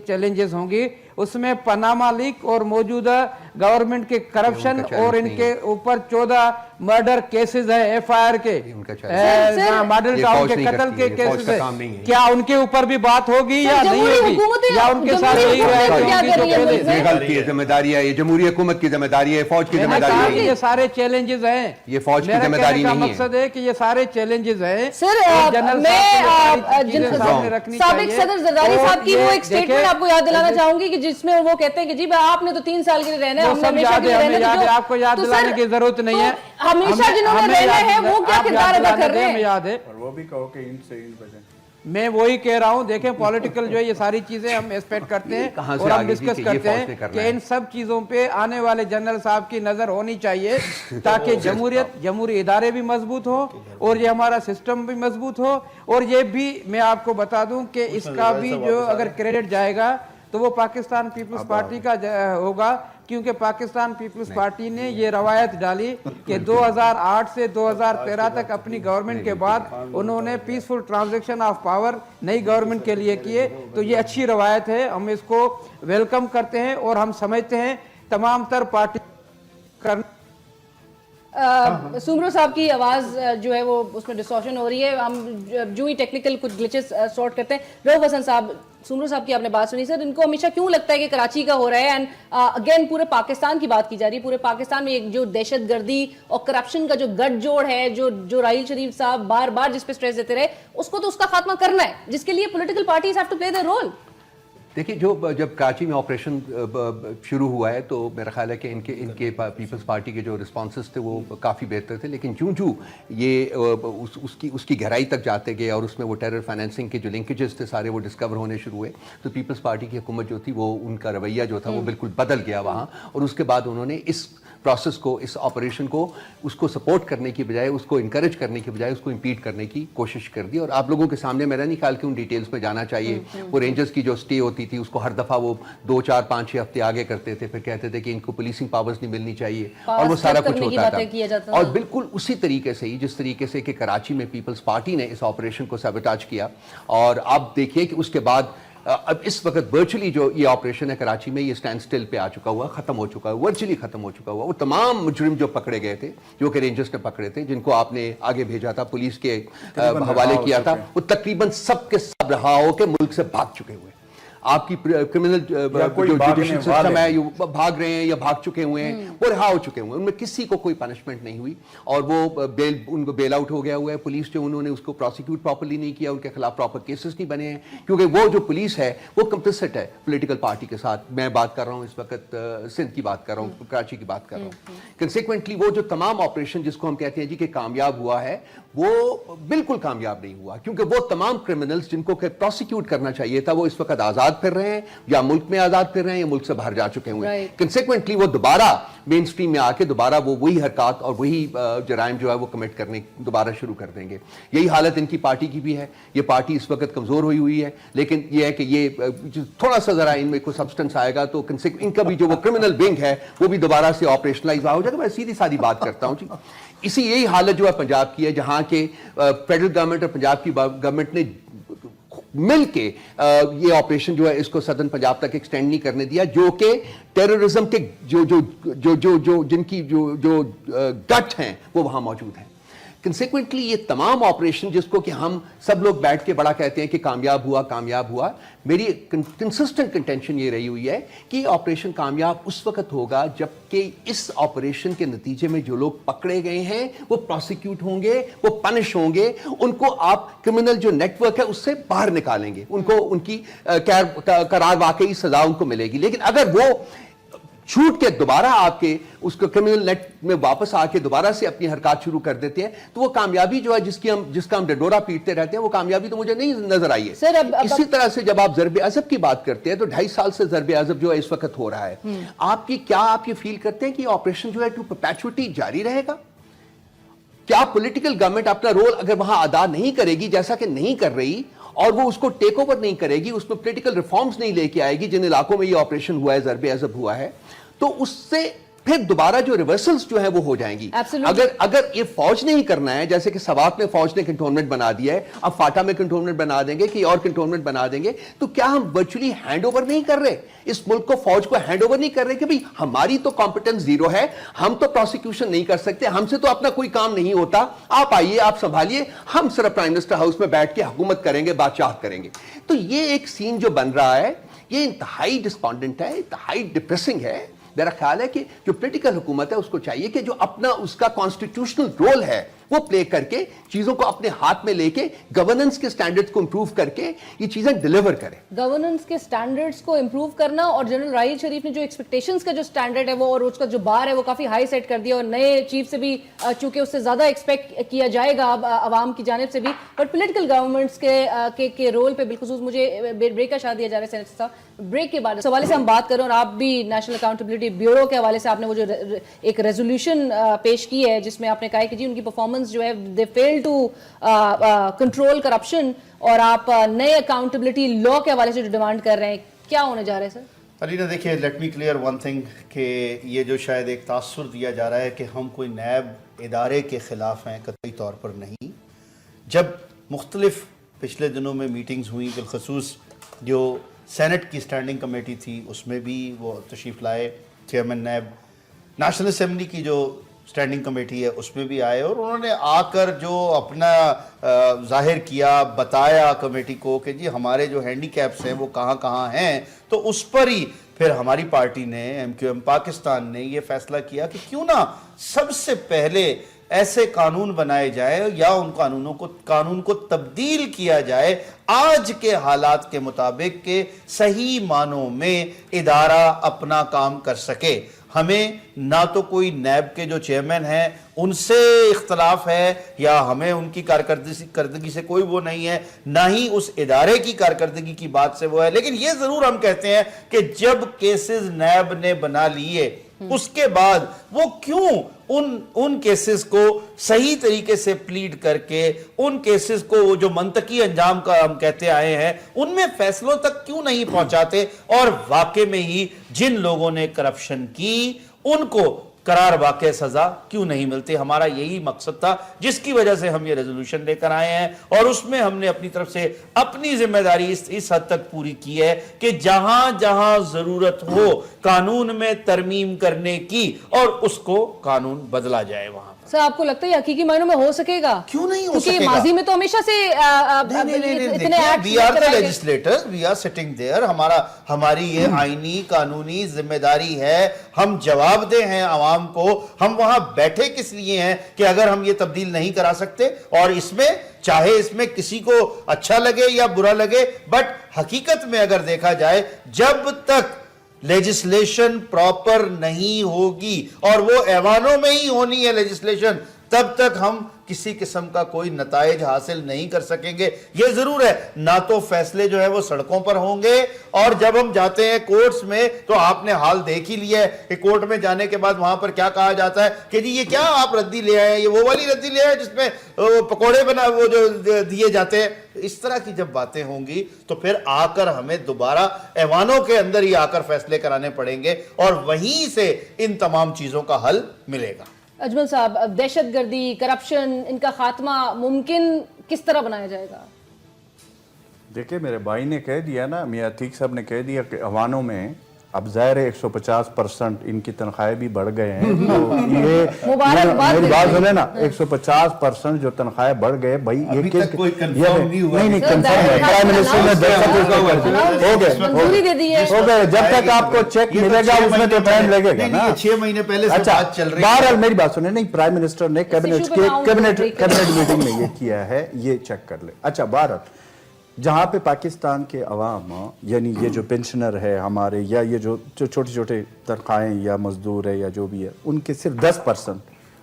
چیلنجز ہوں گی اس میں پاناما لیک اور موجودہ گورنمنٹ کے کرپشن اور ان کے اوپر 14 مرڈر کیسز ہیں FIR کے, ماڈل ٹاؤن کے قتل کے کیسز ہیں. کیا ان کے اوپر بھی بات ہوگی یا نہیں ہوگی, یا ان کے ساتھ یہی یہ غلطی ہے, ذمہ داری ہے, یہ جمہوری حکومت کی ذمہ داری ہے, فوج کی ذمہ داری نہیں ہے. یہ سارے چیلنجز ہیں, یہ فوج کی ذمہ داری نہیں ہے. مقصد ہے کہ یہ سارے چیلنجز ہیں. سابق صدر زرداری صاحب کی وہ ایک سٹیٹمنٹ آپ کو یاد دلانا چاہوں گی کہ جس میں وہ کہتے ہیں کہ جی آپ نے تو 3 سال کے لیے رہنا ہے, ہم نے ہمیشہ کے لیے رہنا ہے. آپ کو یاد دلانے کی ضرورت نہیں ہے, ہمیشہ جنہوں نے رہنا ہے وہ کیا کردار ادا کر رہے ہیں. یاد ہے, اور وہ بھی کہو کہ اینٹ سے اینٹ بجیں. میں وہی کہہ رہا ہوں. دیکھیں پولیٹیکل جو ہے یہ ساری چیزیں ہم ایکسپیکٹ کرتے ہیں اور ہم ڈسکس کرتے ہیں کہ ان سب چیزوں پہ آنے والے جنرل صاحب کی نظر ہونی چاہیے تاکہ جمہوری ادارے بھی مضبوط ہو اور یہ ہمارا سسٹم بھی مضبوط ہو. اور یہ بھی میں آپ کو بتا دوں کہ اس کا بھی جو اگر کریڈٹ جائے گا تو وہ پاکستان پیپلز پارٹی کا ہوگا, کیونکہ پاکستان پیپلز پارٹی نے یہ روایت ڈالی کہ 2008 سے 2013 تک اپنی گورنمنٹ کے بعد انہوں نے پیسفل ٹرانزیکشن آف پاور نئی گورنمنٹ کے لیے کیے. تو یہ اچھی روایت ہے, ہم اس کو ویلکم کرتے ہیں اور ہم سمجھتے ہیں تمام تر پارٹی کرنا. سومرو صاحب کی آواز جو ہے وہ اس میں ڈسٹورشن ہو رہی ہے, ہم جو ہی ٹیکنیکل کچھ گلچز سارٹ کرتے ہیں. رؤف حسن صاحب, سمرو صاحب کی آپ نے بات سنی سر, ان کو ہمیشہ کیوں لگتا ہے کہ کراچی کا ہو رہا ہے, اینڈ اگین پورے پاکستان کی بات کی جا رہی ہے, پورے پاکستان میں ایک جو دہشت گردی اور کرپشن کا جو گٹھ جوڑ ہے, جو راحیل شریف صاحب بار بار جس پہ سٹریس دیتے رہے, اس کو تو اس کا خاتمہ کرنا ہے, جس کے لیے political parties have to play their role. دیکھیے جب کراچی میں آپریشن شروع ہوا ہے تو میرا خیال ہے کہ ان کے پیپلز پارٹی کے جو رسپانسز تھے وہ کافی بہتر تھے, لیکن جو یہ اس کی گہرائی تک جاتے گئے اور اس میں وہ ٹیرر فائنینسنگ کے جو لنکیجز تھے سارے وہ ڈسکور ہونے شروع ہوئے, تو پیپلز پارٹی کی حکومت جو تھی وہ ان کا رویہ جو تھا وہ بالکل بدل گیا وہاں, اور اس کے بعد انہوں نے اس پروسیس کو, اس آپریشن کو, اس کو سپورٹ کرنے کی بجائے, اس کو انکریج کرنے کی بجائے اس کو امپیڈ کرنے کی کوشش کر دی. اور آپ لوگوں کے سامنے میرا نہیں خیال کہ ان ڈیٹیلز پہ جانا چاہیے. وہ رینجرز کی جو سٹے ہوتی تھی اس کو ہر دفعہ وہ 2, 4, 5, 6 ہفتے آگے کرتے تھے, پھر کہتے تھے کہ ان کو پولیسنگ پاورز نہیں ملنی چاہیے, اور وہ سارا کچھ ہوتا تھا. اور بالکل اسی طریقے سے ہی جس طریقے سے کہ کراچی میں پیپلز پارٹی نے اس آپریشن کو سیبوٹاج کیا, اور آپ دیکھیے کہ اس کے بعد اب اس وقت ورچولی جو یہ آپریشن ہے کراچی میں, یہ اسٹینڈ سٹل پہ آ چکا ہوا, ختم ہو چکا ہے, ورچولی ختم ہو چکا ہوا. وہ تمام مجرم جو پکڑے گئے تھے, جو کہ رینجرز نے پکڑے تھے, جن کو آپ نے آگے بھیجا تھا, پولیس کے حوالے کیا تھا, وہ تقریباً سب کے سب رہا ہو کے ملک سے بھاگ چکے ہوئے. آپ کی کرمنل جو جوڈیشل سسٹم ہے بھاگ رہے ہیں یا بھاگ چکے ہوئے ہیں, وہ رہا ہو چکے ہوئے ہیں. ان میں کسی کو کوئی پنشمنٹ نہیں ہوئی, اور وہ ان کو بیل آؤٹ ہو گیا ہوا ہے. پولیس جو انہوں نے اس کو پروسیکیوٹ پراپرلی نہیں کیا, ان کے خلاف پراپر کیسز نہیں بنے ہیں, کیونکہ وہ جو پولیس ہے وہ کمپلسٹ ہے پولیٹیکل پارٹی کے ساتھ. میں بات کر رہا ہوں اس وقت سندھ کی بات کر رہا ہوں, کراچی کی بات کر رہا ہوں. کنسیکوینٹلی وہ جو تمام آپریشن جس کو ہم کہتے ہیں جی کہ کامیاب ہوا ہے, وہ بالکل کامیاب نہیں ہوا, کیونکہ وہ تمام کرمنلز جن کو کہ پروسیکیوٹ کرنا چاہیے تھا وہ اس وقت آزاد پھر رہے ہیں, یا ملک میں آزاد پھر رہے ہیں, یا ملک سے باہر جا چکے ہوئے. کنسیکوینٹلی وہ دوبارہ مین سٹریم میں آ کے دوبارہ وہی حرکات اور وہی جرائم جو ہے وہ کمٹ کرنے دوبارہ شروع کر دیں گے. یہی حالت ان کی پارٹی کی بھی ہے. یہ پارٹی اس وقت کمزور ہوئی ہے, لیکن یہ ہے کہ یہ تھوڑا سا ذرا ان میں کوئی سبسٹنس آئے گا تو ان کا بھی جو وہ کرمنل ونگ ہے وہ بھی دوبارہ سے آپریشنلائز ہو جائے گا. میں سیدھی سادھی بات کرتا ہوں جی, اسی یہی حالت جو ہے پنجاب کی ہے, جہاں کے فیڈرل گورنمنٹ اور پنجاب کی گورنمنٹ نے مل کے یہ آپریشن جو ہے اس کو سدرن پنجاب تک ایکسٹینڈ نہیں کرنے دیا, جو کہ ٹیررزم کے جن کی جو گٹ ہیں وہ وہاں موجود ہیں. کنسیکوینٹلی یہ تمام آپریشن جس کو کہ ہم سب لوگ بیٹھ کے بڑا کہتے ہیں کہ کامیاب ہوا, میری کنسسٹنٹ کنٹینشن یہ رہی ہوئی ہے کہ یہ آپریشن کامیاب اس وقت ہوگا جب کہ اس آپریشن کے نتیجے میں جو لوگ پکڑے گئے ہیں وہ پروسیکیوٹ ہوں گے, وہ پنش ہوں گے, ان کو آپ کرمنل جو نیٹ ورک ہے اس سے باہر نکالیں گے, ان کو ان کی قرار واقعی سزا ان کو ملے گی. لیکن اگر وہ چھوٹ کے دوبارہ آپ کے اس کو کرمنل نیٹ میں واپس آ کے دوبارہ سے اپنی حرکات شروع کر دیتے ہیں, تو وہ کامیابی جو ہے جس کا ہم ڈڈورا پیٹتے رہتے ہیں, وہ کامیابی تو مجھے نہیں نظر آئی ہے. اسی طرح سے جب آپ ضرب عضب کی بات کرتے ہیں تو 2.5 سال سے ضرب عضب جو ہے اس وقت ہو رہا ہے. آپ یہ فیل کرتے ہیں کہ یہ آپریشن جو ہے ٹو پرپیچوٹی جاری رہے گا؟ کیا پولیٹیکل گورنمنٹ اپنا رول اگر وہاں ادا نہیں کرے گی, جیسا کہ نہیں کر رہی, اور وہ اس کو ٹیک اوور نہیں کرے گی, اس میں پولیٹیکل ریفارمز نہیں لے کے آئے گی جن علاقوں میں یہ آپریشن ہوا ہے, ضرب عضب ہوا ہے, تو اس سے پھر دوبارہ جو ریورسلز جو ہیں وہ ہو جائیں گی. اگر یہ فوج نہیں کرنا ہے, جیسے کہ سوات میں فوج نے کنٹونمنٹ بنا دیا ہے, اب فاٹا میں کنٹونمنٹ بنا دیں گے, کہ اور کنٹونمنٹ بنا دیں گے, تو کیا ہم ورچولی ہینڈ اوور نہیں کر رہے اس ملک کو, فوج کو ہینڈ اوور نہیں کر رہے کہ بھئی ہماری تو کمپیٹنس زیرو ہے, ہم تو پروسیکیوشن نہیں کر سکتے, ہم سے تو اپنا کوئی کام نہیں ہوتا, آپ آئیے, آپ سنبھالیے, ہم صرف پرائم منسٹر ہاؤس میں بیٹھ کے حکومت کریں گے, بادشاہت کریں گے. تو یہ ایک سین جو بن رہا ہے یہ انتہائی ڈسپونڈنٹ ہے, انتہائی ڈپریسنگ ہے. میرا خیال ہے کہ جو پولیٹیکل حکومت ہے اس کو چاہیے کہ جو اپنا اس کا کانسٹیٹیوشنل رول ہے وہ پلے کر کے چیزوں کو اپنے ہاتھ میں لے کے گورننس کے سٹینڈرڈز کو امپروو کر کے یہ چیزیں ڈیلیور کرے. گورننس کے سٹینڈرڈز کو امپروو کرنا, اور جنرل راحیل شریف نے جو ایکسپیکٹیشنز کا جو سٹینڈرڈ ہے وہ اور اس کا جو بار ہے وہ کافی ہائی سیٹ کر دیا, اور نئے چیف سے بھی چونکہ اس سے زیادہ ایکسپیکٹ کیا جائے گا عوام کی جانب سے بھی, بٹ پولیٹیکل گورنمنٹس کے رول پہ بالخصوص مجھے بریک کا اشارہ دیا جا رہا ہے. سینیٹر صاحب, بریک کے بعد اس حوالے سے ہم بات کریں, اور آپ بھی نیشنل اکاؤنٹیبلٹی بیورو کے حوالے سے آپ نے وہ جو ایک ریزولوشن پیش کی ہے جس میں آپ نے کہا ہے کہ جی ان کی پرفارمنس جو ہے دے فیل ٹو کنٹرول کرپشن, اور آپ نئے اکاؤنٹیبلٹی لا کے حوالے سے جو ڈیمانڈ کر رہے ہیں, کیا ہونے جا رہا ہے سر؟ علینا دیکھیے, let me clear one thing, کہ یہ جو شاید ایک تاثر دیا جا رہا ہے کہ ہم کوئی نیب ادارے کے خلاف ہیں, قطعی طور پر نہیں. جب مختلف پچھلے دنوں میں میٹنگز ہوئیں, بالخصوص جو سینٹ کی سٹینڈنگ کمیٹی تھی اس میں بھی وہ تشریف لائے چیئرمین نیب, نیشنل اسمبلی کی جو اسٹینڈنگ کمیٹی ہے اس میں بھی آئے اور انہوں نے آ کر جو اپنا ظاہر کیا, بتایا کمیٹی کو کہ جی ہمارے جو ہینڈی کیپس ہیں وہ کہاں کہاں ہیں, تو اس پر ہی پھر ہماری پارٹی نے MQM پاکستان نے یہ فیصلہ کیا کہ کیوں نہ سب سے پہلے ایسے قانون بنائے جائے یا ان قانون کو تبدیل کیا جائے آج کے حالات کے مطابق کہ صحیح معنوں میں ادارہ اپنا کام کر سکے. ہمیں نہ تو کوئی نیب کے جو چیئرمین ہیں ان سے اختلاف ہے یا ہمیں ان کی کارکردگی سے کوئی وہ نہیں ہے, نہ ہی اس ادارے کی کارکردگی کی بات سے وہ ہے, لیکن یہ ضرور ہم کہتے ہیں کہ جب کیسز نیب نے بنا لیے اس کے بعد وہ کیوں ان کیسز کو صحیح طریقے سے پلیڈ کر کے ان کیسز کو وہ جو منطقی انجام کا ہم کہتے آئے ہیں ان میں فیصلوں تک کیوں نہیں پہنچاتے, اور واقع میں ہی جن لوگوں نے کرپشن کی ان کو قرار واقع سزا کیوں نہیں ملتی. ہمارا یہی مقصد تھا جس کی وجہ سے ہم یہ ریزولوشن لے کر آئے ہیں, اور اس میں ہم نے اپنی طرف سے اپنی ذمہ داری اس حد تک پوری کی ہے کہ جہاں جہاں ضرورت ہو قانون میں ترمیم کرنے کی اور اس کو قانون بدلا جائے. وہاں سر آپ کو لگتا ہے حقیقی معنوں میں ہو سکے گا؟ کیوں نہیں ہو سکے کیونکہ گا؟ ماضی میں تو ہمیشہ سے اتنے acts we are the legislators, we are sitting there, ہماری یہ آئینی قانونی ذمہ داری ہے, ہم جواب دہ ہیں عوام کو. ہم وہاں بیٹھے کس لیے ہیں کہ اگر ہم یہ تبدیل نہیں کرا سکتے, اور اس میں چاہے اس میں کسی کو اچھا لگے یا برا لگے, بٹ حقیقت میں اگر دیکھا جائے جب تک لیجسلیشن پراپر نہیں ہوگی اور وہ ایوانوں میں ہی ہونی ہے لیجسلیشن, تب تک ہم کسی قسم کا کوئی نتائج حاصل نہیں کر سکیں گے. یہ ضرور ہے نہ تو فیصلے جو ہے وہ سڑکوں پر ہوں گے, اور جب ہم جاتے ہیں کورٹس میں تو آپ نے حال دیکھ ہی لیا ہے کہ کورٹ میں جانے کے بعد وہاں پر کیا کہا جاتا ہے کہ جی یہ کیا آپ ردی لے آئے ہیں, یہ وہ والی ردی لے آئے جس میں پکوڑے وہ جو دیے جاتے ہیں. اس طرح کی جب باتیں ہوں گی تو پھر آ کر ہمیں دوبارہ ایوانوں کے اندر ہی آ کر فیصلے کرانے پڑیں گے, اور وہیں سے ان تمام چیزوں کا حل ملے گا. اجمل صاحب, دہشت گردی, کرپشن, ان کا خاتمہ ممکن کس طرح بنایا جائے گا؟ دیکھیں میرے بھائی نے کہہ دیا نا, میاں عتیق صاحب نے کہہ دیا کہ عوانوں میں اب ظاہر ہے 150% ان کی تنخواہیں بھی بڑھ گئے ہیں, تو یہ میری بات سنیں نا, 150% جو تنخواہیں بڑھ گئے بھائی, ابھی تک کوئی کنفرم نہیں ہوا. نہیں کنفرم ہے, پرائم منسٹر نے منظوری دے دی ہے, ہو گئے. جب تک آپ کو چیک ملے گا اس میں تو ٹائم لگے گا نا. 6 مہینے پہلے سے بات چل رہی ہے. بہرحال میری بات سنیں, نہیں پرائم منسٹر نے کیبنٹ میٹنگ میں یہ کیا ہے, یہ چیک کر لے. اچھا بہرحال جہاں پہ پاکستان کے عوام, یعنی یہ جو پینشنر ہے ہمارے, یا یہ جو چھوٹے چھوٹے تنخواہیں یا مزدور ہے یا جو بھی ہے, ان کے صرف 10%,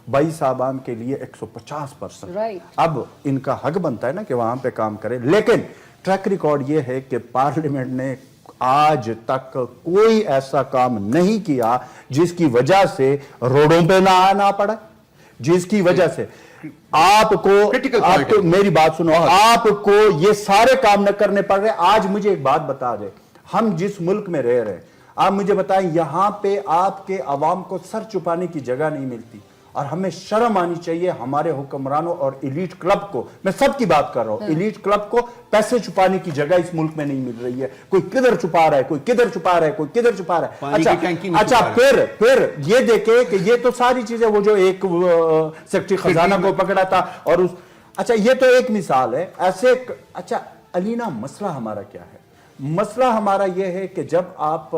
22 صاحبان کے لیے 150%. اب ان کا حق بنتا ہے نا کہ وہاں پہ کام کرے, لیکن ٹریک ریکارڈ یہ ہے کہ پارلیمنٹ نے آج تک کوئی ایسا کام نہیں کیا جس کی وجہ سے روڈوں پہ نہ آنا پڑا, جس کی وجہ سے آپ کو میری بات سنو, آپ کو یہ سارے کام نہ کرنے پڑ رہے. آج مجھے ایک بات بتا دیں, ہم جس ملک میں رہ رہے ہیں, آپ مجھے بتائیں یہاں پہ آپ کے عوام کو سر چھپانے کی جگہ نہیں ملتی, اور ہمیں شرم آنی چاہیے ہمارے حکمرانوں اور ایلیٹ کلب کو, میں سب کی بات کر رہا ہوں, ایلیٹ کلب کو پیسے چھپانے کی جگہ اس ملک میں نہیں مل رہی ہے. کوئی کدھر چھپا رہا ہے, کوئی کدھر چھپا رہا ہے, کوئی کدھر چھپا رہا ہے. اچھا پھر یہ دیکھیں کہ یہ تو ساری چیزیں, وہ جو ایک سیکرٹری خزانہ کو پکڑا تھا, اور اچھا یہ تو ایک مثال ہے ایسے. اچھا علینا مسئلہ ہمارا کیا ہے؟ مسئلہ ہمارا یہ ہے کہ جب آپ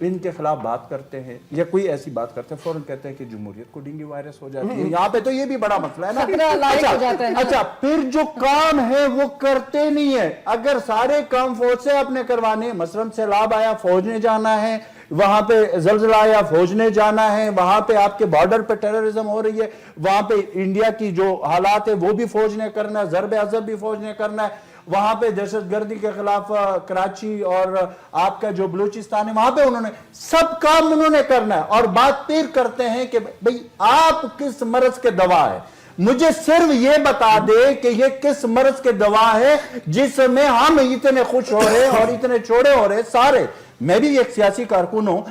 ان کے خلاف بات کرتے ہیں یا کوئی ایسی بات کرتے ہیں, فوراً کہتے ہیں کہ جمہوریت کو ڈینگی وائرس ہو جاتی ہے. یہاں پہ تو یہ بھی بڑا مسئلہ ہے نا. اچھا پھر جو کام ہے وہ کرتے نہیں ہے. اگر سارے کام فوج سے آپ نے کروانے, مثلاً سیلاب آیا فوج نے جانا ہے, وہاں پہ زلزلہ آیا فوج نے جانا ہے, وہاں پہ آپ کے بارڈر پہ ٹیررزم ہو رہی ہے, وہاں پہ انڈیا کی جو حالات ہے وہ بھی فوج نے کرنا ہے, ضرب عضب بھی فوج نے کرنا ہے, وہاں پہ دہشت گردی کے خلاف کراچی اور آپ کا جو بلوچستان ہے وہاں پہ انہوں نے سب کام انہوں نے کرنا ہے. اور بات پھر کرتے ہیں کہ بھئی آپ کس مرض کے دوا ہے, مجھے صرف یہ بتا دے کہ یہ کس مرض کے دوا ہے جس میں ہم اتنے خوش ہو رہے اور اتنے چوڑے ہو رہے سارے. میں بھی ایک سیاسی کارکن ہوں,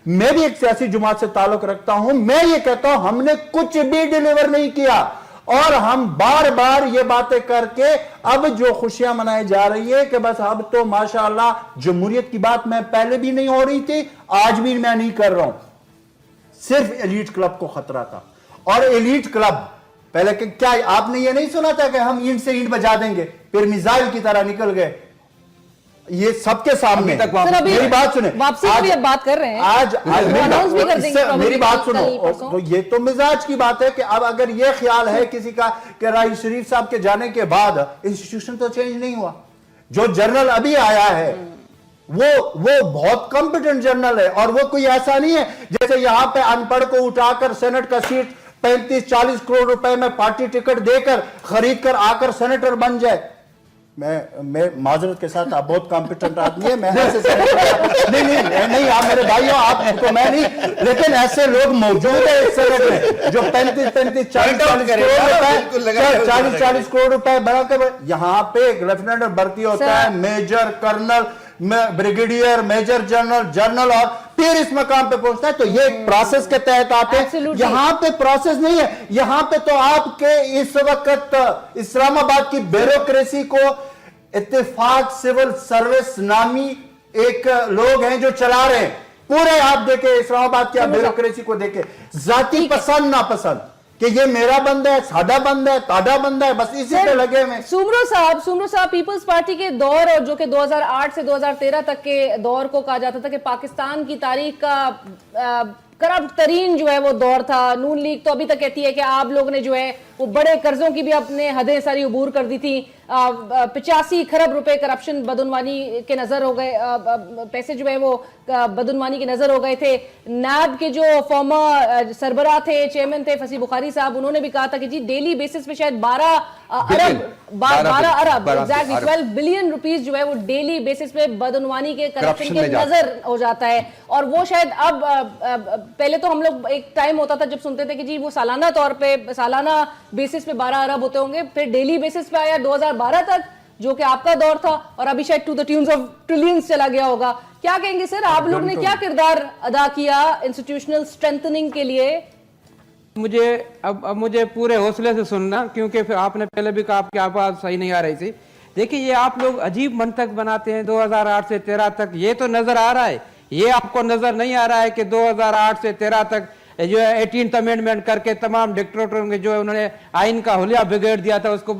میں بھی ایک سیاسی جماعت سے تعلق رکھتا ہوں, میں یہ کہتا ہوں ہم نے کچھ بھی ڈیلیور نہیں کیا, اور ہم بار بار یہ باتیں کر کے اب جو خوشیاں منائی جا رہی ہے کہ بس اب تو ماشاءاللہ جمہوریت کی بات میں پہلے بھی نہیں ہو رہی تھی, آج بھی میں نہیں کر رہا ہوں. صرف ایلیٹ کلب کو خطرہ تھا, اور ایلیٹ کلب. پہلے کہ کیا آپ نے یہ نہیں سنا تھا کہ ہم اینٹ سے اینٹ بجا دیں گے, پھر میزائل کی طرح نکل گئے, یہ سب کے سامنے. میری بات سنیں, واپسی کی اب بات کر رہے ہیں, آج میری بات سنو, تو یہ تو مزاج کی بات ہے کہ اب اگر یہ خیال ہے کسی کا کہ راہیل شریف صاحب کے جانے کے بعد انسٹیٹیوشن تو چینج نہیں ہوا. جو جنرل ابھی آیا ہے وہ بہت کمپیٹنٹ جنرل ہے, اور وہ کوئی ایسا نہیں ہے جیسے یہاں پہ ان پڑھ کو اٹھا کر سینٹ کا سیٹ 35-40 کروڑ روپے میں پارٹی ٹکٹ دے کر خرید کر آ کر سینیٹر بن جائے. میں معذرت کے ساتھ, آپ بہت کمپیٹنٹ آدمی ہے, میں ایسے سینیٹر نہیں, آپ میرے بھائیوں, آپ کو میں نہیں, لیکن ایسے لوگ موجود ہیں اس سینٹ میں جو 40 کروڑ روپے بنا کر یہاں پہ لیفٹیننٹ بھرتی ہوتا ہے, major, colonel, brigadier, major general, general, اور پھر اس مقام پہ پہنچتا ہے. تو یہ ایک پروسیس کے تحت آتے ہیں. یہاں پہ پروسیس نہیں ہے, یہاں پہ تو آپ کے اس وقت اسلام آباد کی بیوروکریسی کو اتفاق سول سروس نامی ایک لوگ ہیں جو چلا رہے ہیں. پورے آپ دیکھیں اسلام آباد کی بیوروکریسی کو دیکھیں, ذاتی پسند ناپسند کہ یہ میرا بندہ ہے, سادہ بندہ ہے, تاڈا بندہ ہے, بس اسی پہ لگے ہوئے. سومرو صاحب پیپلز پارٹی کے دور, اور جو کہ 2008 سے 2013 تک کے دور کو کہا جاتا تھا کہ پاکستان کی تاریخ کا کرپٹ ترین جو ہے وہ دور تھا. نون لیگ تو ابھی تک کہتی ہے کہ آپ لوگ نے جو ہے وہ بڑے قرضوں کی بھی اپنے حدیں ساری عبور کر دی تھی. 85 کھرب روپے کرپشن بدعنوانی کے نظر ہو گئے, پیسے جو ہے وہ بدعنوانی کے نظر ہو گئے تھے. نیب کے جو فارمر سربراہ تھے, چیئرمین تھے فصیح بخاری صاحب, انہوں نے بھی کہا تھا کہ جی ڈیلی بیسس پہ شاید 12 ارب ایگزیکٹلی 12 بلین روپیز جو ہے وہ ڈیلی بیسس پہ بدعنوانی کے کرپشن کے نظر ہو جاتا ہے. اور وہ شاید اب پہلے تو ہم لوگ ایک ٹائم ہوتا تھا جب سنتے تھے کہ جی وہ سالانہ طور پہ سالانہ بیسس پہ 12 ارب ہوتے ہوں گے, پھر ڈیلی بیسس پہ آیا 2012 تک جو کہ آپ کا دور تھا, اور ابھی شاید to the tunes of trillions چلا گیا ہوگا. کیا کہیں گے سر, آپ لوگ نے کیا کردار ادا کیا انسٹیٹیوشنل سٹرینتھننگ کے لیے؟ مجھے پورے حوصلے سے سننا, کیونکہ پھر آپ نے پہلے بھی کہا کہ آواز صحیح نہیں آ رہی تھی. دیکھیں یہ آپ لوگ عجیب منطق بناتے ہیں 2008 سے 13 تک, یہ تو نظر آ رہا ہے, یہ آپ کو نظر نہیں آ رہا ہے کہ 2008 سے 13 تک جو ہے 18th امینڈمنٹ کر کے تمام ڈکٹیٹروں کے جو انہوں نے آئین کا حلیہ بگاڑ دیا تھا اس کو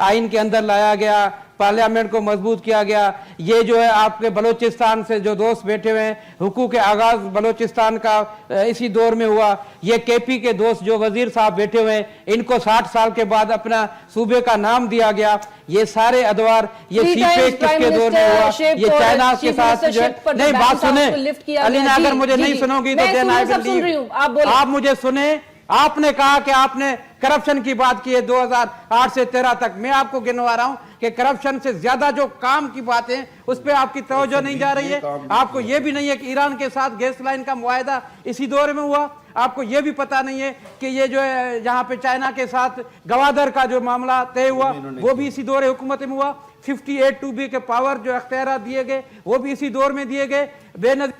آئین کے اندر لایا گیا, پارلیمنٹ کو مضبوط کیا گیا. یہ جو ہے آپ کے بلوچستان سے جو دوست بیٹھے ہوئے ہیں, حقوق آغاز بلوچستان کا اسی دور میں ہوا. یہ کے پی کے دوست جو وزیر صاحب بیٹھے ہوئے ہیں, ان کو 60 سال کے بعد اپنا صوبے کا نام دیا گیا. یہ سارے ادوار یہ سی پیک کس کے دور میں ہوا, یہ چائنا کے ساتھ جو ہے. نہیں بات سنیں علینا, اگر مجھے نہیں سنو گی تو دین آئی ول لیو. آپ مجھے سنیں, آپ نے کہا کہ آپ نے کرپشن کی بات کی ہے 2008 سے 13 تک. میں آپ کو گنوا رہا ہوں کہ کرپشن سے زیادہ جو کام کی باتیں اس پہ آپ کی توجہ نہیں جا رہی ہے. آپ کو یہ بھی نہیں ہے کہ ایران کے ساتھ گیس لائن کا معاہدہ اسی دور میں ہوا. آپ کو یہ بھی پتا نہیں ہے کہ یہ جو ہے جہاں پہ چائنا کے ساتھ گوادر کا جو معاملہ طے ہوا وہ بھی اسی دور حکومت میں ہوا. 58(2)B کے پاور جو اختیارات دیے گئے وہ بھی اسی دور میں دیے گئے. بے نظیر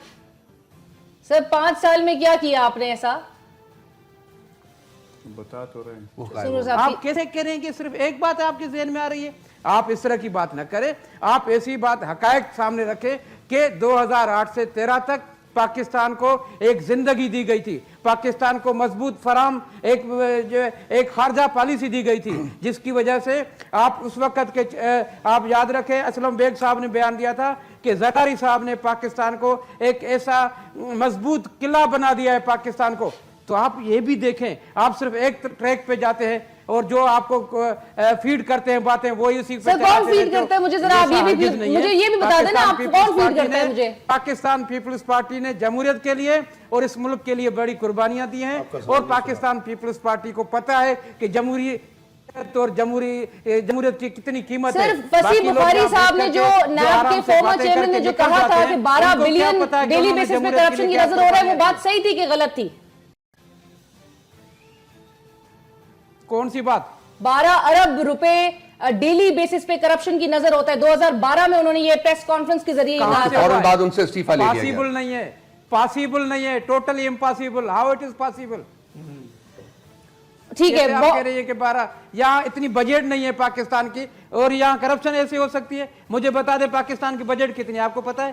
سر 5 سال میں کیا کیا آپ نے ایسا بتا تو رہے ہیں. آپ کیسے کریں گے؟ صرف ایک بات آپ کے ذہن میں آ رہی ہے, آپ اس طرح کی بات نہ کریں. آپ ایسی بات حقائق سامنے رکھیں کہ 2008 سے 13 تک پاکستان کو ایک زندگی دی گئی تھی, پاکستان کو مضبوط فراہم ایک خارجہ پالیسی دی گئی تھی, جس کی وجہ سے آپ اس وقت کے آپ یاد رکھیں اسلم بیگ صاحب نے بیان دیا تھا کہ زرداری صاحب نے پاکستان کو ایک ایسا مضبوط قلعہ بنا دیا ہے پاکستان کو. تو آپ یہ بھی دیکھیں, آپ صرف ایک ٹریک پہ جاتے ہیں اور جو آپ کو فیڈ کرتے ہیں باتیں وہی اسی پہ چلاتے ہیں. کون فیڈ کرتا ہے مجھے ذرا آپ مجھے یہ بھی بتا دیں نا, آپ کون فیڈ کرتا ہے مجھے؟ پاکستان پیپلز پارٹی نے جمہوریت کے لیے اور اس ملک کے لیے بڑی قربانیاں دی ہیں, اور پاکستان پیپلز پارٹی کو پتہ ہے کہ جمہوریت اور جمہوریت کی کتنی قیمت ہے. صرف فصیح بخاری صاحب نے جو نیب کے فارمر چیئرمین نے جو کہا تھا کہ 12 بلین ڈیلی بیسس پہ کرپشن کی نظر ہو رہا ہے, وہ بات صحیح تھی کہ غلط تھی؟ کون سی بات؟ 12 ارب روپے ڈیلی بیسس پہ کرپشن کی نظر ہوتا ہے. 2012 میں انہوں نے یہ پریس کانفرنس کے ذریعے فوراً بعد ان سے استعفیٰ لے لیا گیا. پاسیبل نہیں ہے, پاسیبل نہیں ہے, totally impossible. How it is possible? ٹھیک ہے, آپ کہہ رہی ہے کہ 12 یہاں اتنی بجٹ نہیں ہے پاکستان کی اور یہاں کرپشن ایسے ہو سکتی ہے. مجھے بتا دیں پاکستان کی بجٹ کتنی ہے, آپ کو پتا ہے؟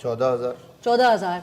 14,000।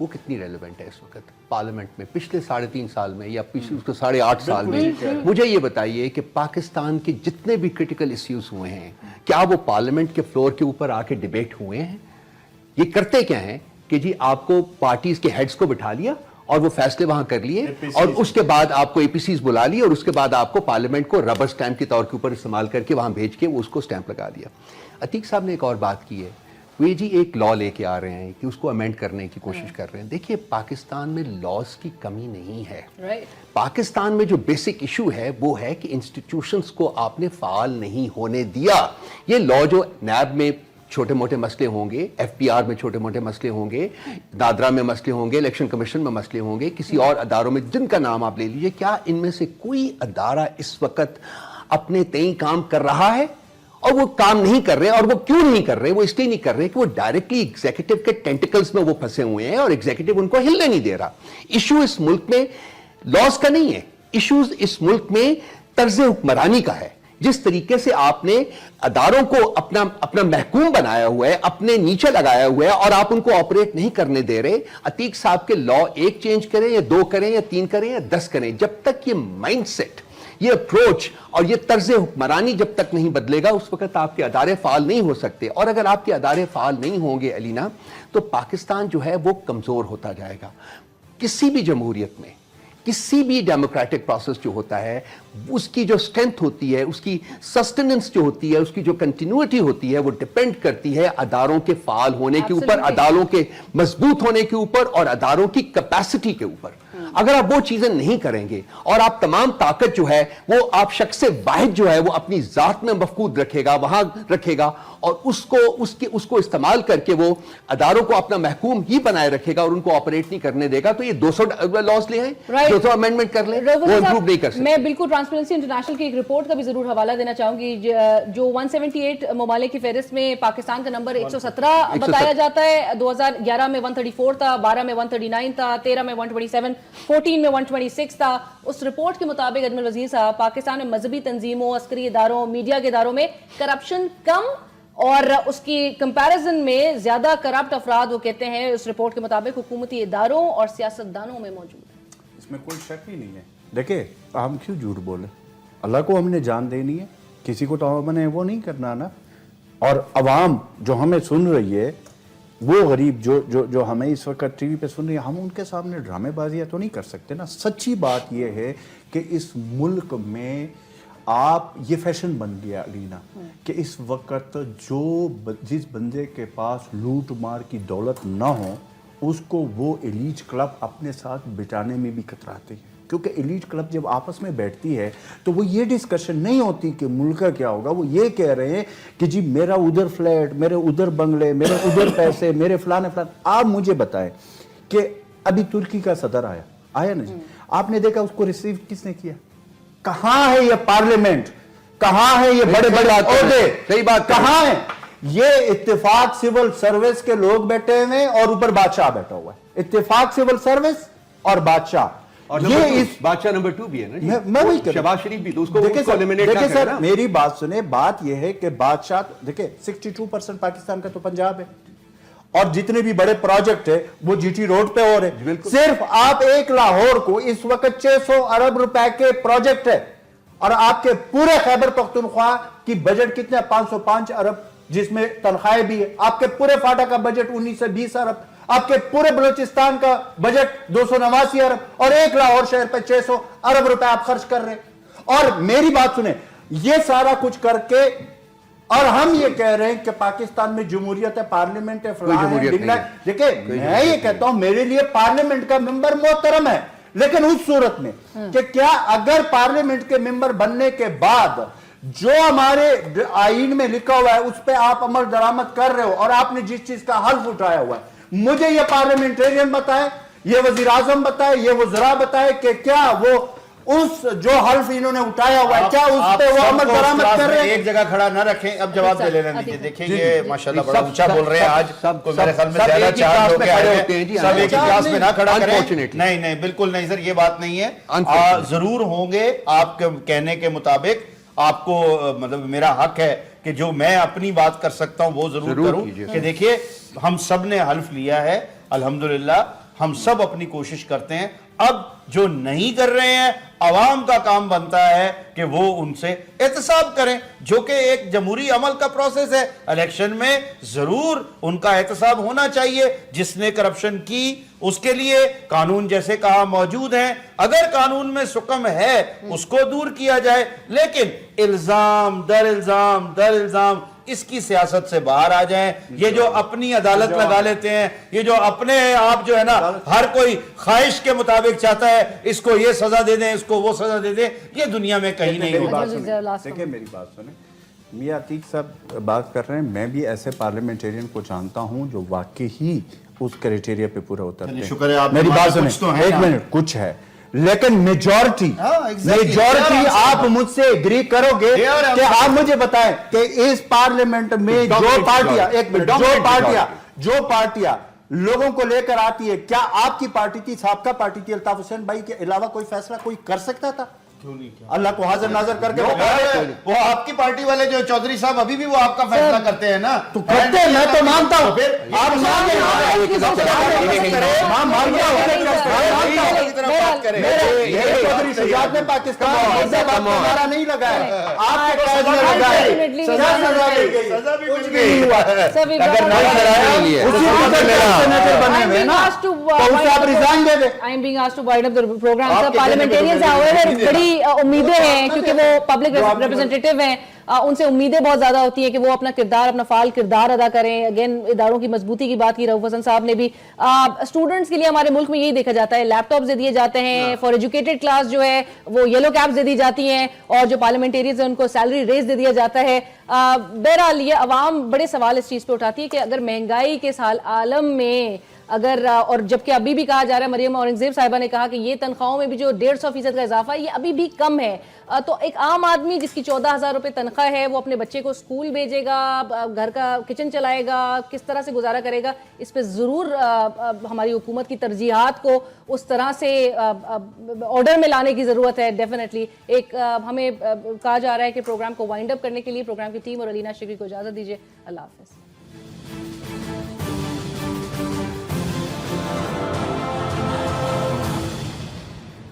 وہ کتنی ریلیونٹ ہے اس وقت پارلیمنٹ میں پچھلے 3.5 سال میں یا پچھلے 8.5 سال میں؟ مجھے یہ بتائیے کہ پاکستان کے جتنے بھی کرٹیکل ایشوز ہوئے ہیں کیا وہ پارلیمنٹ کے فلور کے اوپر آ کے ڈیبیٹ ہوئے ہیں؟ یہ کرتے کیا ہیں کہ جی آپ کو پارٹیز کے ہیڈز کو بٹھا لیا اور وہ فیصلے وہاں کر لیے اور اس کے بعد آپ کو اے پی سیز بلا لی اور اس کے بعد آپ کو پارلیمنٹ کو ربر سٹیمپ کے طور کے اوپر استعمال کر کے وہاں بھیج کے وہ اس کو سٹیمپ لگا دیا۔ عتیق صاحب نے ایک اور بات کی ہے، وہ جی ایک لا لے کے آ رہے ہیں کہ اس کو امینڈ کرنے کی کوشش کر رہے ہیں۔ دیکھیے پاکستان میں لاز کی کمی نہیں ہے، پاکستان میں جو بیسک ایشو ہے وہ ہے کہ انسٹیٹیوشنز کو آپ نے فعال نہیں ہونے دیا۔ یہ لا جو نیب میں چھوٹے موٹے مسئلے ہوں گے، ایف پی آر میں چھوٹے موٹے مسئلے ہوں گے، دادرا میں مسئلے ہوں گے، الیکشن کمیشن میں مسئلے ہوں گے، کسی اور اداروں میں جن کا نام آپ لے لیجئے، کیا ان میں سے کوئی ادارہ اس وقت اپنے تئیں کام کر رہا ہے؟ اور وہ کام نہیں کر رہے، اور وہ کیوں نہیں کر رہے؟ وہ اس لیے نہیں کر رہے کہ وہ ڈائریکٹلی ایگزیکٹو کے ٹینٹیکلز میں وہ پھنسے ہوئے ہیں اور ایگزیکٹو ان کو ہلنے نہیں دے رہا۔ ایشو اس ملک میں لاز کا نہیں ہے، ایشوز اس ملک میں طرز حکمرانی کا ہے۔ جس طریقے سے آپ نے اداروں کو اپنا محکوم بنایا ہوا ہے، اپنے نیچے لگایا ہوا ہے اور آپ ان کو آپریٹ نہیں کرنے دے رہے۔ عتیق صاحب کے لا 1 چینج کریں یا 2 کریں یا 3 کریں یا 10 کریں، جب تک یہ مائنڈ سیٹ، یہ اپروچ اور یہ طرز حکمرانی جب تک نہیں بدلے گا اس وقت آپ کے ادارے فعال نہیں ہو سکتے۔ اور اگر آپ کے ادارے فعال نہیں ہوں گے علینا تو پاکستان جو ہے وہ کمزور ہوتا جائے گا۔ کسی بھی جمہوریت میں کسی بھی ڈیموکریٹک پروسیس جو ہوتا ہے اس کی جو سٹرینتھ ہوتی ہے، اس کی سسٹیننس جو ہوتی ہے، اس کی جو کنٹینیوٹی ہوتی ہے وہ ڈیپینڈ کرتی ہے اداروں کے فعال ہونے کے اوپر، اداروں کے مضبوط ہونے کے اوپر اور اداروں کی کیپیسٹی کے اوپر۔ اگر آپ وہ چیزیں نہیں کریں گے اور آپ تمام طاقت جو ہے وہ آپ شخص واحد جو ہے وہ اپنی ذات میں مفقود رکھے گا، وہاں رکھے گا اور اس کو استعمال کر کے وہ اداروں کو اپنا محکوم ہی بنائے رکھے گا اور ان کو آپریٹ نہیں کرنے دے گا، تو یہ 200 لاز لے آئیں، 200 امینڈمنٹ کر لیں، وہ امپروو نہیں کر سکتے۔ میں بالکل ٹرانسپیرنسی انٹرنیشنل کی ایک رپورٹ کا بھی ضرور حوالہ دینا چاہوں گی، جو 178 ممالک کی فہرست میں پاکستان کا نمبر 117 بتایا جاتا ہے۔ 2011 میں 134 تھا، 12 میں 139 تھا، 13 میں 127، 14 میں 126 تھا۔ اس رپورٹ کے مطابق اجمل وزیر صاحب پاکستان میں مذہبی تنظیموں، عسکری اداروں، میڈیا کے اداروں میں کرپشن کم اور اس کی کمپیریزن میں زیادہ کرپٹ افراد وہ کہتے ہیں اس رپورٹ کے مطابق حکومتی اداروں اور سیاستدانوں میں موجود ہیں۔ اس میں کوئی شک ہی نہیں ہے۔ دیکھیں ہم کیوں جھوٹ بولیں؟ اللہ کو ہم نے جان دینی ہے، کسی کو تو ہم نے وہ نہیں کرنا نا۔ اور عوام جو ہمیں سن رہی ہے، وہ غریب جو ہمیں اس وقت ٹی وی پہ سن رہی ہے، ہم ان کے سامنے ڈرامے بازیاں تو نہیں کر سکتے نا۔ سچی بات یہ ہے کہ اس ملک میں آپ یہ فیشن بن گیا علینا کہ اس وقت جس بندے کے پاس لوٹ مار کی دولت نہ ہو اس کو وہ ایلیٹ کلب اپنے ساتھ بٹانے میں بھی کتراتے ہیں، کیونکہ ایلیٹ کلب جب آپس میں بیٹھتی ہے تو وہ یہ ڈسکشن نہیں ہوتی کہ ملک کا کیا ہوگا، وہ یہ کہہ رہے ہیں کہ جی میرا ادھر فلیٹ، میرے ادھر بنگلے، میرے ادھر پیسے، میرے فلانے فلان۔ آپ مجھے بتائیں کہ ابھی ترکی کا صدر آیا نا جی، آپ نے دیکھا اس کو ریسیو کس نے کیا؟ کہاں ہے یہ پارلیمنٹ؟ کہاں ہے یہ بڑے بڑے عہدے؟ صحیح بات کہاں ہے؟ یہ اتفاق سول سروس کے لوگ بیٹھے ہوئے اور اوپر بادشاہ بیٹھا ہوا ہے۔ اتفاق سول سروس اور بادشاہ، اور یہ اس بادشاہ نمبر 2 بھی ہے نا جی، میں وہی شہباز شریف بھی، تو اس کو ایلیمنیٹ نہ دیکھیں کریں سر نا۔ میری بات سنیں، بات یہ ہے کہ بادشاہ دیکھیں 62% پاکستان کا تو پنجاب ہے اور جتنے بھی بڑے پروجیکٹ ہے وہ جی ٹی روڈ پہ ہو رہے ہیں۔ صرف آپ ایک لاہور کو اس وقت 600 ارب روپے کے پروجیکٹ ہے اور آپ کے پورے خیبر پختونخوا کی بجٹ کتنے 505 ارب، جس میں تنخواہیں بھی ہے۔ آپ کے پورے فاٹا کا بجٹ 19 سے 20 ارب، آپ کے پورے بلوچستان کا بجٹ 289 ارب اور ایک لاہور شہر پہ 600 ارب روپے آپ خرچ کر رہے ہیں۔ اور میری بات سنیں، یہ سارا کچھ کر کے اور ہم یہ کہہ رہے ہیں کہ پاکستان میں جمہوریت ہے، پارلیمنٹ ہے، فلاں ہے، ڈنگلا ہے۔ دیکھیں میں یہ کہتا ہوں میرے لیے پارلیمنٹ کا ممبر محترم ہے، لیکن اس صورت میں کہ کیا اگر پارلیمنٹ کے ممبر بننے کے بعد جو ہمارے آئین میں لکھا ہوا ہے اس پہ آپ عمل درآمد کر رہے ہو اور آپ نے جس چیز کا حلف اٹھایا ہوا ہے، مجھے یہ پارلیمنٹیرین بتائے، یہ وزیر اعظم بتائے، یہ وزراء بتائے کہ کیا وہ اس جو حلف انہوں نے اٹھایا ہوا ہے کیا اس پہ وہ عمل درآمد کر رہے ہیں؟ ایک جگہ کھڑا نہ رکھیں، اب جواب دے لینا دیجیے۔ دیکھیں یہ ماشاءاللہ بڑا اونچا بول رہے ہیں آج، کوئی میرے خیال میں زیادہ چار لوگ آئے ہیں، سب ایک ہی کلاس میں نہ کھڑا کریں۔ نہیں بالکل نہیں سر، یہ بات نہیں ہے، ضرور ہوں گے آپ کے کہنے کے مطابق۔ آپ کو مطلب میرا حق ہے کہ جو میں اپنی بات کر سکتا ہوں وہ ضرور کروں کہ دیکھیے ہم سب نے حلف لیا ہے الحمدللہ ہم سب اپنی کوشش کرتے ہیں. اب جو نہیں کر رہے ہیں عوام کا کام بنتا ہے کہ وہ ان سے احتساب کریں, جو کہ ایک جمہوری عمل کا پروسیس ہے. الیکشن میں ضرور ان کا احتساب ہونا چاہیے. جس نے کرپشن کی اس کے لیے قانون جیسے کہا موجود ہیں, اگر قانون میں سکم ہے اس کو دور کیا جائے, لیکن الزام در الزام اس کی سیاست سے باہر آ جائیں. یہ جو اپنی عدالت لگا لیتے ہیں, یہ جو اپنے آپ جو ہے نا ہر کوئی خواہش کے مطابق چاہتا ہے اس کو یہ سزا دے دیں, اس کو وہ سزا دے دیں, یہ دنیا میں کہیں نہیں ہوگا. دیکھیں میری بات سنیں, میاں عتیق صاحب بات کر رہے ہیں, میں بھی ایسے پارلیمنٹیرین کو جانتا ہوں جو واقعی اس کرائٹیریا پہ پورا اترتے ہیں. شکر ہے آپ میری بات سنیں, ایک منٹ, کچھ ہے لیکن میجورٹی آپ مجھ سے اگری کرو گے کہ آپ مجھے بتائیں کہ اس پارلیمنٹ میں جو پارٹیاں لوگوں کو لے کر آتی ہے, کیا آپ کی پارٹی تھی, سابقہ پارٹی تھی, الطاف حسین بھائی کے علاوہ کوئی فیصلہ کوئی کر سکتا تھا؟ اللہ کو حاضر ناظر کر کے وہ آپ کی پارٹی والے جو چودھری صاحب ابھی بھی وہ آپ کا فیصلہ کرتے ہیں نا, تو کرتے ہیں, میں تو مانتا ہوں. آپ چودھری شجاعت نے پاکستان ہمارا نہیں لگا ہے, آپ کے قید میں لگا ہے, سزا بھی گئی, کچھ بھی نہیں ہوا ہے. اگر نہیں کرایا اسی سینیٹر بنے ہوئے نا تو اسے آپ ریزائن دے دیں. I am being asked to wind up the program. Sir, parliamentarians however بڑی امیدیں ہیں کیونکہ وہ پبلک ریپرزینٹیٹیو ہیں, ان سے امیدیں بہت زیادہ ہوتی ہیں کہ وہ اپنا کردار, اپنا فعال کردار ادا کریں. اگین اداروں کی مضبوطی کی بات کی رؤوف حسن صاحب نے بھی. اسٹوڈنٹس کے لیے ہمارے ملک میں یہی دیکھا جاتا ہے, لیپ ٹاپس دے دیے جاتے ہیں, فار ایجوکیٹڈ کلاس جو ہے وہ یلو کیپس دے دی جاتی ہیں, اور جو پارلیمنٹیرینز ہیں ان کو سیلری ریز دے دیا جاتا ہے. بہرحال یہ عوام بڑے سوال اس چیز پہ اٹھاتی ہے کہ اگر مہنگائی کے سال عالم میں اگر, اور جبکہ ابھی بھی کہا جا رہا ہے, مریم اورنگزیب صاحبہ نے کہا کہ یہ تنخواہوں میں بھی جو 150% کا اضافہ ہے یہ ابھی بھی کم ہے, تو ایک عام آدمی جس کی 14,000 روپے تنخواہ ہے وہ اپنے بچے کو اسکول بھیجے گا, گھر کا کچن چلائے گا, کس طرح سے گزارا کرے گا؟ اس پہ ضرور ہماری حکومت کی ترجیحات کو اس طرح سے آرڈر میں لانے کی ضرورت ہے. ڈیفینیٹلی ایک ہمیں کہا جا رہا ہے کہ پروگرام کو وائنڈ اپ کرنے کے لیے پروگرام کی ٹیم اور علینا شگری کو اجازت دیجیے. اللہ حافظ.